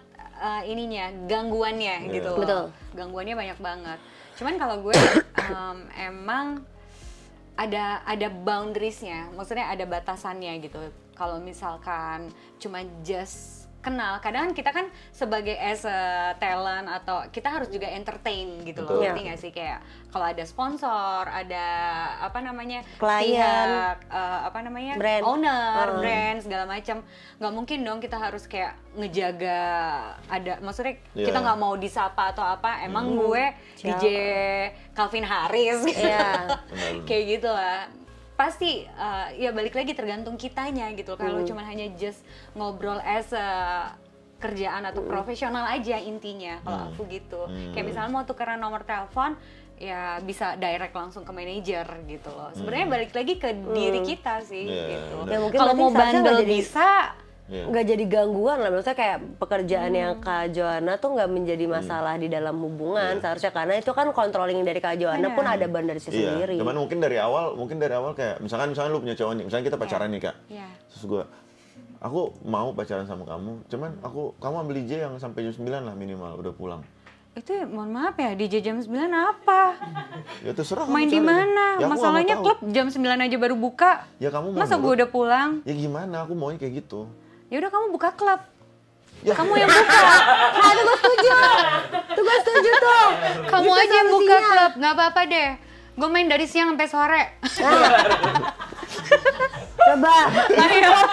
ininya, gangguannya gitu loh. Betul. Gangguannya banyak banget. Cuman kalau gue emang ada boundariesnya, maksudnya ada batasannya gitu. Kalau misalkan cuma just kenal, kadang kan kita kan sebagai as a talent atau kita harus juga entertain gitu loh, Betul. ngerti nggak sih? Kayak kalau ada sponsor, ada apa namanya Klien. pihak, Brand. owner, brand segala macam, nggak mungkin dong kita harus kayak ngejaga ada, maksudnya Iya. kita nggak mau disapa atau apa, emang gue DJ Calvin Harris gitu. Iya. Benar. Kayak gitu lah. Pasti ya balik lagi tergantung kitanya gitu. Kalau cuma hanya just ngobrol as a kerjaan atau profesional aja intinya, kalau aku gitu. Kayak misalnya mau tukeran nomor telepon, ya bisa direct langsung ke manajer gitu loh. Sebenarnya balik lagi ke diri kita sih Iya, gitu. benar. Ya, mungkin Kalau berarti mau seharusnya bandel nggak jadi- bisa, nggak jadi gangguan lah, maksudnya kayak pekerjaan yang Kak Joanna tuh nggak menjadi masalah di dalam hubungan seharusnya, karena itu kan controlling dari Kak Joanna pun ada bandar sendiri. Cuman mungkin dari awal kayak misalkan lu punya cowok nih, misalnya kita pacaran nih Kak, terus aku mau pacaran sama kamu, cuman kamu ambil DJ yang sampai jam 9 lah minimal udah pulang. Itu mohon maaf ya, DJ jam 9 apa? Ya terserah. Main di mana? Ya, masalahnya klub jam 9 aja baru buka. Ya kamu mau masa gue udah pulang? Ya gimana, aku maunya kayak gitu. Ya udah kamu buka klub. Ya. Kamu yang buka. Nah, itu gue setuju. Gue setuju tuh. Kamu gitu aja yang buka klub, nggak apa-apa deh. Gue main dari siang sampai sore. Coba,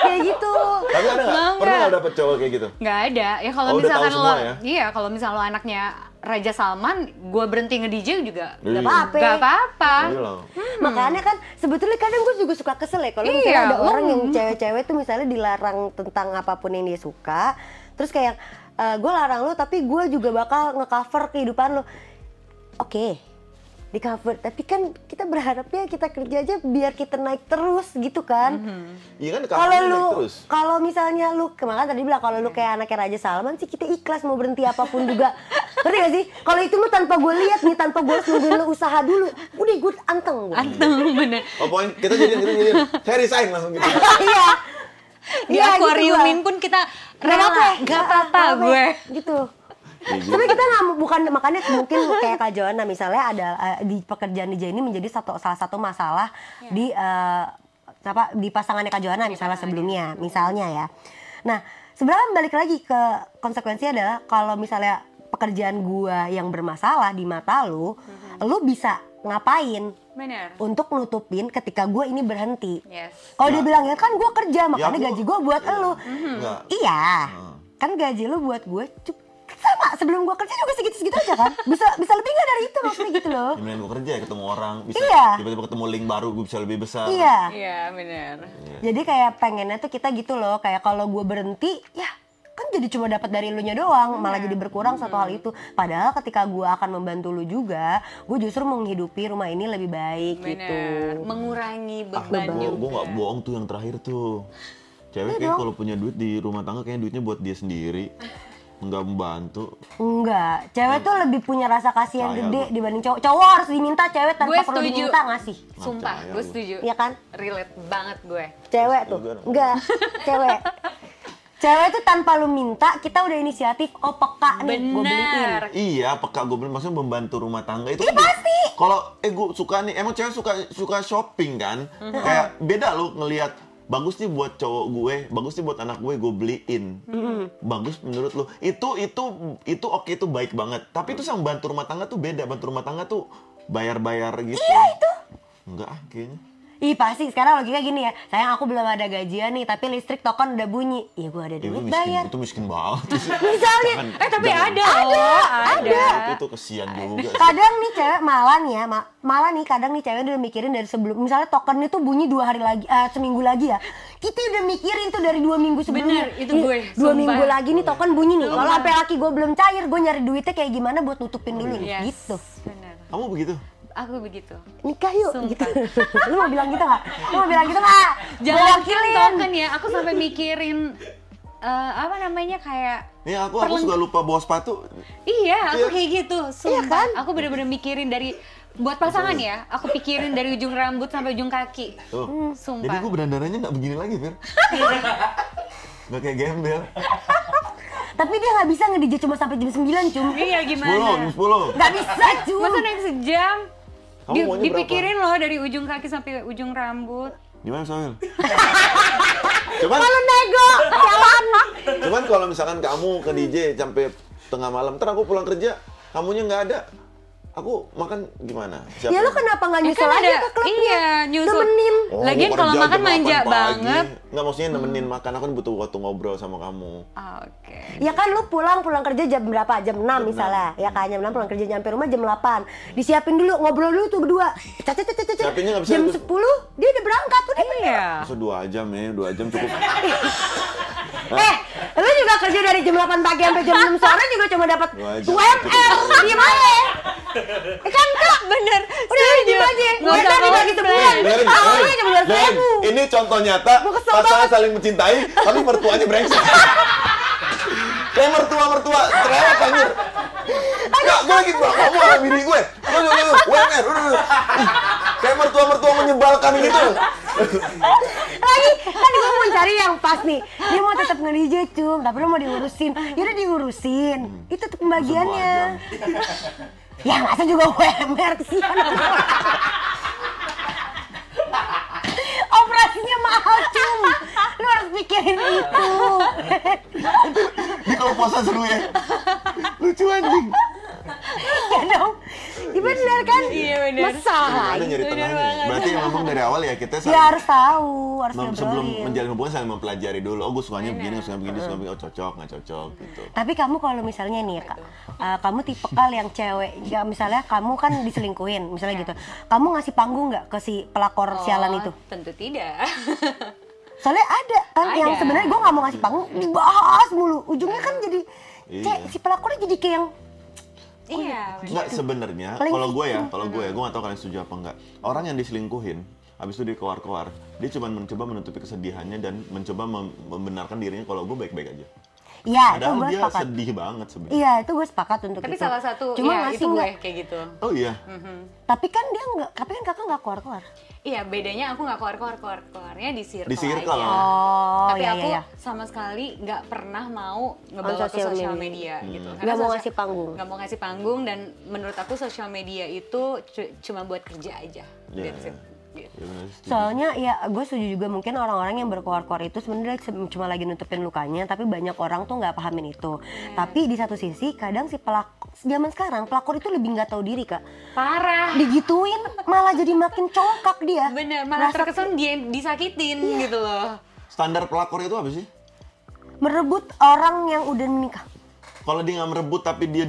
kayak gitu. Tapi ada nggak? Pernah nggak dapet cowok kayak gitu? Nggak ada. Ya kalau misalkan lo, iya kalau misalnya lo anaknya Raja Salman, gue berhenti nge-DJ juga nggak apa-apa. Makanya kan sebetulnya kadang gue juga suka kesel ya kalau misalnya ada orang yang cewek-cewek tuh misalnya dilarang tentang apapun yang dia suka, terus kayak gue larang lo tapi gue juga bakal nge-cover kehidupan lo. Oke. Di cover, tapi kan kita berharapnya kita kerja aja biar kita naik terus gitu kan. Iya kan, kalau lu kalau misalnya lu kemarin tadi bilang kalau lu kayak anaknya Raja Salman sih kita ikhlas mau berhenti apapun juga. Ngerti gak sih? Kalau itu lu tanpa gue lihat nih, tanpa gue nungguin lu usaha dulu, udah gue anteng. Anteng bener. Oh pokoknya kita jadian. Saya resign langsung gitu. Iya. Di akuariumin pun kita rela, gak apa-apa gue. Gitu. Tapi kita nggak bukan, makanya mungkin kayak Kak Joanna misalnya ada di pekerjaan DJ ini menjadi salah satu masalah di pasangannya Kak Joanna misalnya sebelumnya ya. Nah sebenarnya balik lagi ke konsekuensinya adalah kalau misalnya pekerjaan gua yang bermasalah di mata lu bisa ngapain? Bener. Untuk nutupin ketika gue ini berhenti. Kalau dia bilang ya kan gue kerja makanya gaji gue buat lu. Iya. Kan gaji lu buat gue sama sebelum gue kerja juga segitu-segitu aja kan. Bisa lebih nggak dari itu maksudnya gitu loh. Gimana gue kerja ya ketemu orang, bisa tiba-tiba ketemu link baru gue bisa lebih besar. Iya benar. Jadi kayak pengennya tuh kita gitu loh, kayak kalau gue berhenti ya kan jadi cuma dapat dari lu nya doang, malah jadi berkurang satu hal itu. Padahal ketika gue akan membantu lu juga, gue justru menghidupi rumah ini lebih baik gitu. Mengurangi beban juga. Gue nggak bohong tuh yang terakhir tuh. Cewek kayak kalau punya duit di rumah tangga kayaknya duitnya buat dia sendiri. Enggak membantu. Enggak, cewek tuh lebih punya rasa kasihan gede dibanding cowok. Cowok harus diminta, cewek tanpa perlu diminta ngasih. Sumpah, gue setuju. Iya kan? Relate banget gue. Cewek tuh, enggak, cewek. Cewek tuh tanpa lu minta, kita udah inisiatif, oh peka nih, gue beliin. Iya, peka gue beliin, maksudnya membantu rumah tangga itu. Iya pasti. Kalau gue suka nih, emang cewek suka shopping kan? Kayak beda lu ngelihat bagus nih buat cowok gue, bagus nih buat anak gue beliin. Bagus menurut lo. Itu oke, itu baik banget. Tapi itu sama bantu rumah tangga tuh beda. Bantu rumah tangga tuh bayar-bayar gitu. Iya itu. Enggak kayaknya. Ih pasti, sekarang logika gini ya, sayang aku belum ada gajian nih, tapi listrik token udah bunyi. Iya gue ada duit bayar. Itu miskin banget. Misalnya, tapi ada. Itu kesian juga. Kadang nih cewek malah nih kadang nih cewek udah mikirin dari sebelum, misalnya token itu bunyi 2 hari lagi, seminggu lagi ya. Kita udah mikirin tuh dari 2 minggu sebelumnya. Bener, itu gue. 2 minggu lagi nih token bunyi nih. Kalau sampai laki gue belum cair, gue nyari duitnya kayak gimana buat nutupin dulu nih. Gitu. Bener. Kamu begitu? Aku begitu. Nikah yuk. Sumpah. Gitu. Lu mau bilang gitu nggak? Jangan token ya. Aku sampai mikirin apa namanya kayak. Nih aku suka lupa bawa sepatu. Iya, aku kayak gitu. Sumpah. Iya kan? Aku bener-bener mikirin dari buat pasangan ya. Aku pikirin dari ujung rambut sampai ujung kaki. Tuh. Sumpah. Jadi gue berdandanannya nggak begini lagi, Fir. Nggak kayak gembel. Tapi dia nggak bisa nge-DJ cuma sampai jam 9, cum. Iya gimana? 10. Nggak bisa, cum. Masa naik sejam? Dipikirin berapa? loh dari ujung kaki sampai ujung rambut. Gimana Sohil? Kalau nego, jalan. Cuman kalau misalkan kamu ke DJ sampai tengah malam, ntar aku pulang kerja, kamunya nggak ada. Aku makan gimana? Ya lu kenapa nggak nyusul aja ke klubnya? Iya, nyusul. Temenin. Lagian kalau makan manja banget. Nggak, maksudnya nemenin makan, aku butuh waktu ngobrol sama kamu. Oke. Ya kan lu pulang kerja jam berapa? Jam 6 misalnya. Ya kan jam 6 pulang kerja, nyampe rumah jam 8. Disiapin dulu, ngobrol dulu tuh berdua. Siapinnya nggak bisa. Jam 10 dia udah berangkat, udah. Iya. Masa 2 jam ya, 2 jam cukup. Lu juga kerja dari jam 8 pagi sampai jam 6 sore juga cuma dapat 2 jam. UMR. Gimana? Kan Kak, Bener. udah diem aja. Nggak usah Ntar dibagi sebulan. Dengerin, Awalnya cuma 200.000. ini contoh nyata Gua kesel pasangan saling mencintai tapi mertuanya brengsek. Kayak mertua cerewet anjir. Enggak, gue lagi ngomong sama bini gue. WMR, udah. Kayak mertua menyebalkan gitu. Lagi kan gue mau cari yang pas nih. Dia mau tetap nge-DJ cum, tapi lo mau diurusin. Yaudah diurusin. Itu tuh pembagiannya. Ya masa juga WMR kesian. Operasinya mahal cum. Lo harus pikirin itu. Ini kalau puasa seru ya. Lucu anjing. Ya dong. Ya bener kan? Iya, bener. Masalah. Ada nyari Bener tengahnya. banget. Berarti memang dari awal ya kita Ya harus tahu, harus sebelum ngobrolin. menjalin hubungan saling mempelajari dulu. Oh, gue sukanya begini, suka begini, suka begini. Oh, cocok, nggak cocok gitu. Tapi kamu kalau misalnya nih ya Kak, kamu tipe kal yang cewek, ya misalnya kamu kan diselingkuhin, misalnya gitu. Kamu ngasih panggung nggak ke si pelakor sialan itu? Tentu tidak. Soalnya ada kan yang Ada. sebenarnya gue nggak mau ngasih panggung, dibahas mulu. Ujungnya kan jadi, Iya. si pelakornya jadi kayak yang Iya. Nggak, sebenarnya Paling kalau gue nggak tahu kalian setuju apa enggak. Orang yang diselingkuhin habis itu dikeluar-keluar, dia cuma mencoba menutupi kesedihannya dan mencoba membenarkan dirinya kalau gue baik-baik aja. Iya, itu Padahal gue dia sepakat. sedih banget sebenarnya. Iya, itu gue sepakat untuk Tapi itu. salah satu Cuma ya ngasih itu gue nggak? kayak gitu. Oh iya. Tapi kan dia nggak, tapi kan kakak nggak keluar-keluar. Iya, bedanya aku nggak keluarnya di circle Di circle. aja. Oh, Tapi iya, aku iya. sama sekali nggak pernah mau ngebawa ke sosial sosial media. media gitu. Nggak mau ngasih panggung. Nggak mau ngasih panggung dan menurut aku sosial media itu cuma buat kerja aja. Iya, That's iya. it. Gitu. Ya, benar, setuju. Soalnya ya gue setuju juga mungkin orang-orang yang berkoar-koar itu sebenarnya cuma lagi nutupin lukanya, tapi banyak orang tuh nggak pahamin itu. Tapi di satu sisi kadang si zaman sekarang pelakor itu lebih nggak tahu diri Kak. Parah. Digituin malah jadi makin congkak dia. Bener, malah Rasa terkesan dia disakitin gitu loh. Standar pelakor itu apa sih? merebut orang yang udah menikah. Kalau dia nggak merebut tapi dia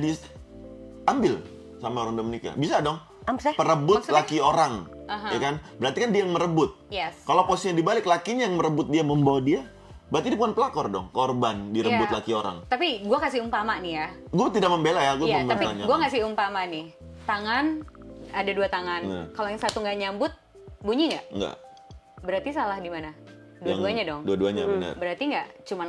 diambil sama orang udah menikah, bisa dong? Apa sih? Perebut Maksudnya? laki orang, ya kan? Berarti kan dia yang merebut. Yes. Kalau posisinya dibalik, lakinya yang merebut dia, membawa dia, berarti dia bukan pelakor dong, korban direbut Iya. laki orang. Tapi gue kasih umpama nih ya. Gue tidak membela ya, gue Iya, mau tapi bertanya. gue ngasih umpama nih. Tangan, ada 2 tangan. Nah. Kalau yang satu nggak nyambut, bunyi nggak? Enggak. Berarti salah di mana? Dua-duanya dong. Dua-duanya benar. Berarti nggak cuman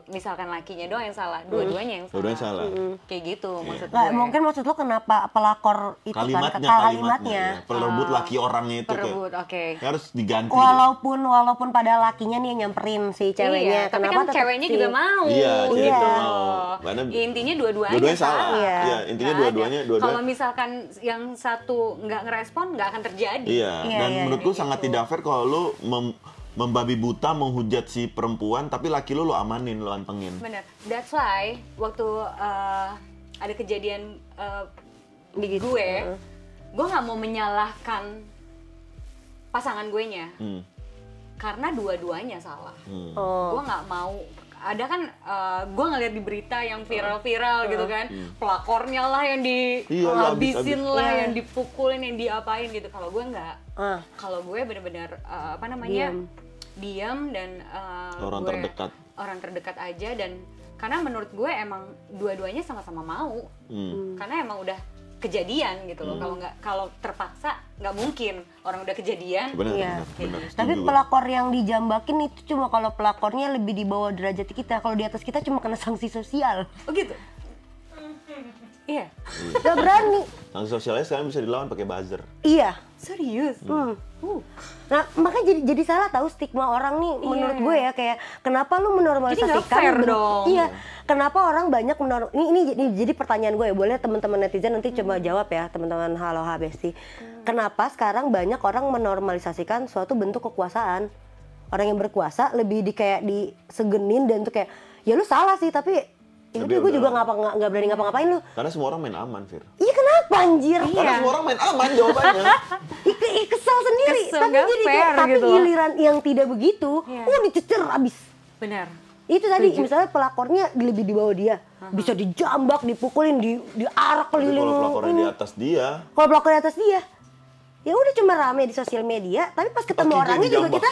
misalkan lakinya doang yang salah, dua-duanya yang salah. Dua-duanya salah. Kayak gitu maksud Nggak, gue. mungkin maksud lo kenapa pelakor itu Kalimatnya, kan kalimatnya. Ya. Perebut laki orangnya itu Perebut, kayak oke. harus diganti. Walaupun pada lakinya nih yang nyamperin si ceweknya, Iya, tapi kenapa kan tetap ceweknya si- juga mau Iya, cewek gitu. juga mau. Karena Ya, intinya dua-duanya dua-duanya salah. Iya. Iya, intinya Nggak dua-duanya ada. dua-duanya. Kalau misalkan yang satu nggak ngerespon, nggak akan terjadi. Iya, Iya, dan iya, menurutku iya. sangat Gitu. tidak fair kalau lu membabi buta menghujat si perempuan tapi laki lu amanin, lu antengin. Bener. That's why waktu ada kejadian gue nggak mau menyalahkan pasangan gue nya, karena dua-duanya salah. Oh. Gue nggak mau. Ada kan, gue ngeliat di berita yang viral-viral gitu kan, pelakornya lah yang Iya, dihabisin habis-habis. lah, Iya. yang dipukulin, yang diapain gitu. Kalau gue nggak. Ah. Kalau gue bener-bener diam dan Orang terdekat. orang terdekat aja, dan karena menurut gue emang dua-duanya sama-sama mau, karena emang udah kejadian gitu loh. Kalau terpaksa nggak mungkin, orang udah kejadian. Benar, Iya. benar. Tapi Setuju. pelakor yang dijambakin itu cuma kalau pelakornya lebih di bawah derajat kita. Kalau di atas kita cuma kena sanksi sosial. Oh gitu. Iya. Gak berani. Sanksi sosialnya sekarang bisa dilawan pakai buzzer. Iya. Serius. Nah, makanya jadi salah tahu stigma orang nih menurut gue ya, kayak kenapa lu menormalisasikan Jadi nggak fair dong. Iya. Kenapa orang banyak ini jadi pertanyaan gue ya, boleh teman-teman netizen nanti coba jawab ya, teman-teman Halo Habesti. Kenapa sekarang banyak orang menormalisasikan suatu bentuk kekuasaan? Orang yang berkuasa lebih kayak disegenin dan tuh kayak ya lu salah sih, tapi ya Tapi udah gue udah. juga nggak berani ngapa-ngapain lu. Karena semua orang main aman, Fir. Iya kenapa anjir? Karena semua orang main aman jawabannya. Kesel sendiri, Kesel, tapi nggak jadi fair tapi gitu loh. giliran yang tidak begitu, Iya. dicecer abis. Benar. Itu tadi misalnya pelakornya lebih di bawah dia, bisa dijambak, dipukulin, diarak Tapi keliling. kalau pelakornya di atas dia, Kalau pelakor di atas dia, ya udah cuma rame di sosial media, tapi pas ketemu Kakinya orangnya juga dijambak. kita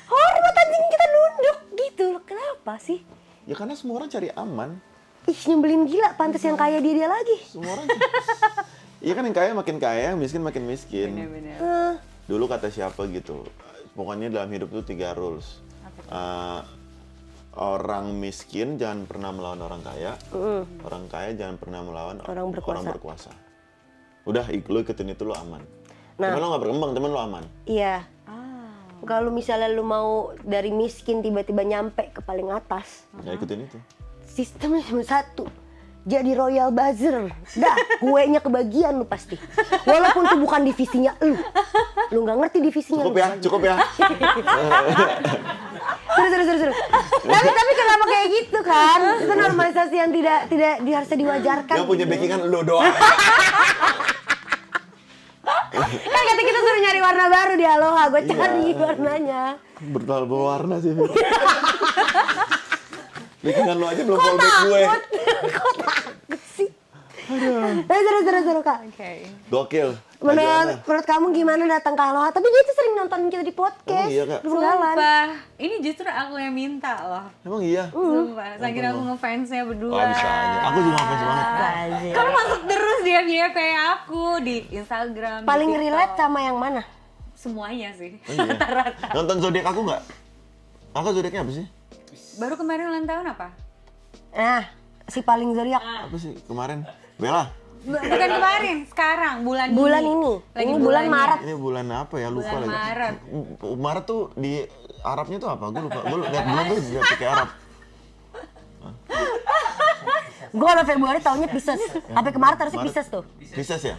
hormat anjing, kita nunduk gitu. Kenapa sih? ya karena semua orang cari aman. Ih nyebelin gila, pantas yang kaya dia lagi. Semua orang Iya kan yang kaya makin kaya, yang miskin makin miskin. Bener-bener. Dulu kata siapa gitu, pokoknya dalam hidup tuh 3 rules. Orang miskin jangan pernah melawan orang kaya, orang kaya jangan pernah melawan Orang berkuasa. berkuasa. Udah, lu ikutin itu lu aman. Nah. Temen lu nggak berkembang, temen lu aman. Iya. Kalau misalnya lu mau dari miskin tiba-tiba nyampe ke paling atas, Ya ikutin itu. sistemnya cuma satu. Jadi royal buzzer. Dah, kuenya kebagian lu pasti. Walaupun itu bukan divisinya lu. Lu nggak ngerti divisinya. Cukup ya. Seru. Tapi kenapa kayak gitu kan? Itu normalisasi yang tidak harusnya diwajarkan. Dia punya backingan lu doang. Kan kata kita suruh nyari warna baru di Aloha, gue cari warnanya. Berwarna sih. Backingan lu aja belum fallback gue. Kok takut sih? Seru Kak. Oke. Gokil. Menurut kamu gimana datang ke Aloha? Tapi dia tuh sering nonton kita di podcast. Oh, iya, Kak. Ketinggalan. Sumpah, ini justru aku yang minta loh. Emang iya? Sumpah, saking aku ngefansnya berdua. Oh, bisa aja. Aku juga ngefans banget. Kamu masuk terus di FYP aku di Instagram. di Paling TikTok. relate sama yang mana? Semuanya sih. Oh, iya. Nonton zodiak aku nggak? Kakak zodiaknya apa sih? Baru kemarin ulang tahun apa? Nah, si paling zodiak. Apa sih kemarin? Bella. Bukan kemarin, sekarang bulan Ini. Lagi Ini bulan bulannya. Maret. Ini bulan apa ya? Lupa Bulan lagi. Maret. Maret tuh di Arabnya tuh apa? Gue lupa. Gue lihat bulan tuh dia pakai Arab. Gue kalau Februari tahunnya Pisces. Sampai ke Maret harusnya Pisces tuh. Pisces ya?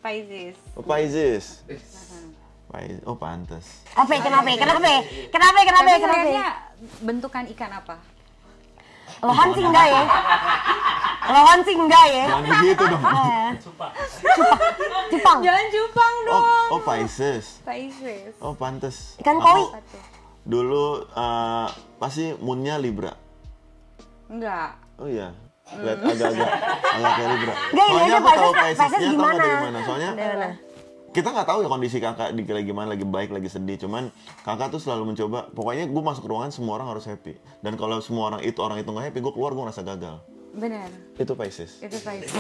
Pisces. Oh, Pisces. Oh, pantes. Apa? Kenapa? Tapi kayaknya bentukan ikan apa? Lohan sih enggak ya? Jangan begitu dong. Cupang. Jangan cupang dong. Oh, Pisces. Pisces. Oh, pantes. Ikan koi. Apa tuh? Dulu pasti moonnya Libra. Enggak. Oh iya. Lihat agak-agak kayak Libra. Enggak, ini Soalnya aja aku tahu Pisces Piscesnya tahu nggak gimana? dari mana? Soalnya Dari mana? kita nggak tahu ya kondisi kakak lagi gimana, lagi baik, lagi sedih. Cuman kakak tuh selalu mencoba. Pokoknya gue masuk ruangan semua orang harus happy. Dan kalau semua orang itu nggak happy, gue keluar gue ngerasa gagal. Benar. Itu Pisces. Itu Pisces.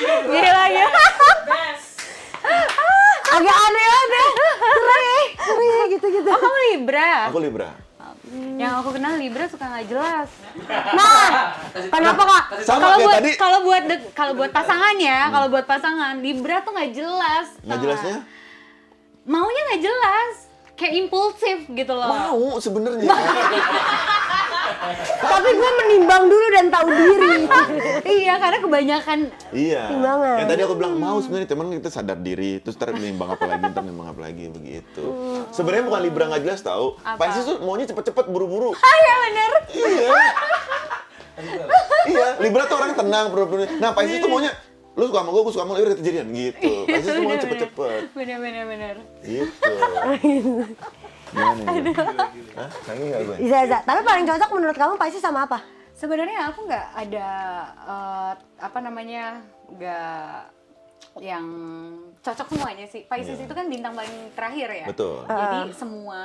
Gila ya. Agak aneh deh. Seru ya gitu-gitu. Oh, kamu Libra. Aku Libra. Yang aku kenal Libra suka nggak jelas. Nah, kenapa Kak? Sama Kalau kayak buat tadi. kalau buat pasangan ya, kalau buat pasangan Libra tuh nggak jelas. Nggak jelasnya? Maunya nggak jelas, kayak impulsif gitu loh. Mau sebenarnya. Tapi gue menimbang dulu dan tahu diri. Iya, karena kebanyakan Iya. Timbangan. Yang tadi aku bilang mau sebenarnya, teman kita sadar diri, terus ntar nimbang apa lagi, begitu. Sebenarnya bukan Libra nggak jelas tahu. Pisces tuh maunya cepet-cepet, buru-buru. iya bener. Iya. Iya, Libra tuh orang tenang, buru-buru. Nah, Pisces tuh maunya lu suka sama gue suka sama lu, udah kejadian gitu. Pisces tuh maunya cepet-cepet. Bener. Gitu. Gimana ya? Hah? Sangi nggak gue? Bisa. Tapi paling cocok menurut kamu Pisces sama apa? Sebenarnya aku nggak ada nggak yang cocok semuanya sih. Pisces itu kan bintang paling terakhir ya. Betul. Jadi semua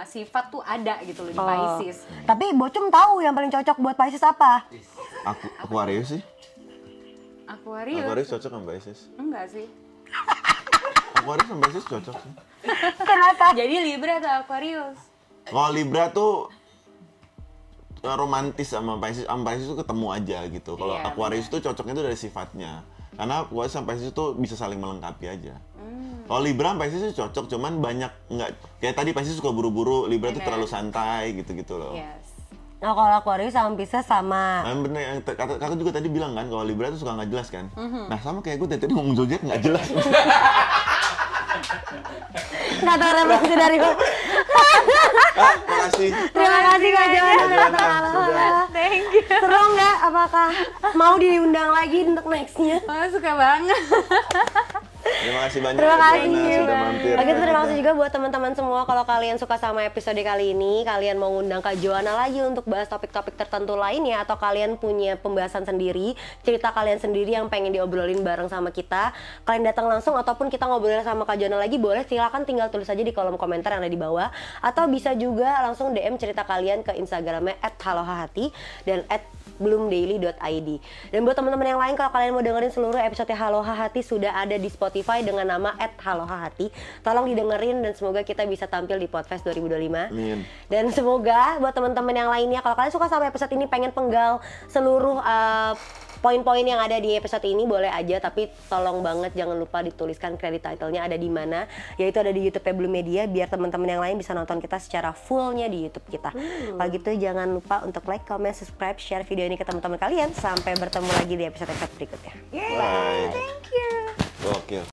sifat tuh ada gitu loh di Pisces. Tapi Bocum tahu yang paling cocok buat Pisces apa? Aquarius sih. Aquarius. Aquarius cocok sama Pisces. Enggak sih. Aquarius sama Pisces cocok sih. Kenapa? Jadi Libra atau Aquarius? Kalau Libra tuh romantis sama Pisces tuh ketemu aja gitu. Kalau Iya, Aquarius tuh cocoknya tuh dari sifatnya. Karena Aquarius sama Pisces tuh bisa saling melengkapi aja. Kalau Libra sama Pisces tuh cocok, cuman banyak nggak kayak tadi Pisces suka buru-buru, Libra tuh Bener. terlalu santai gitu-gitu loh. Yes. Nah, kalau Aquarius sama Pisces sama. Nah, bener yang kakak juga tadi bilang kan kalau Libra tuh suka nggak jelas kan. Nah sama kayak gue tadi ngomong zodiak nggak jelas. Nggak tahu referensi dari lo. Makasih. Terima kasih Kak Joanna datang Sudah. Thank you. Seru nggak? Apakah mau diundang lagi untuk nextnya? Oh, suka banget. Terima kasih banyak Terima kasih. Joanna sudah mampir. Oke, terima kasih juga buat teman-teman semua. Kalau kalian suka sama episode kali ini, kalian mau ngundang Kak Joanna lagi untuk bahas topik-topik tertentu lainnya, atau kalian punya pembahasan sendiri, cerita kalian sendiri yang pengen diobrolin bareng sama kita, kalian datang langsung ataupun kita ngobrol sama Kak Joanna lagi, boleh silakan tinggal tulis aja di kolom komentar yang ada di bawah, atau bisa juga langsung DM cerita kalian ke Instagramnya @halohahati dan @bloomdaily.id. Dan buat teman-teman yang lain, kalau kalian mau dengerin seluruh episode Halo Hati sudah ada di Spotify dengan nama @halohahati. Tolong didengerin dan semoga kita bisa tampil di Podfest 2025. Amin. Dan semoga buat teman-teman yang lainnya, kalau kalian suka sama episode ini, pengen penggal seluruh poin-poin yang ada di episode ini, boleh aja, tapi tolong banget jangan lupa dituliskan credit title-nya ada di mana, yaitu ada di YouTube Bloom Media, biar teman-teman yang lain bisa nonton kita secara fullnya di YouTube kita. Kalau gitu jangan lupa untuk like, comment, subscribe, share video ini ke teman-teman kalian. Sampai bertemu lagi di episode berikutnya. Bye. Thank you. Gokil.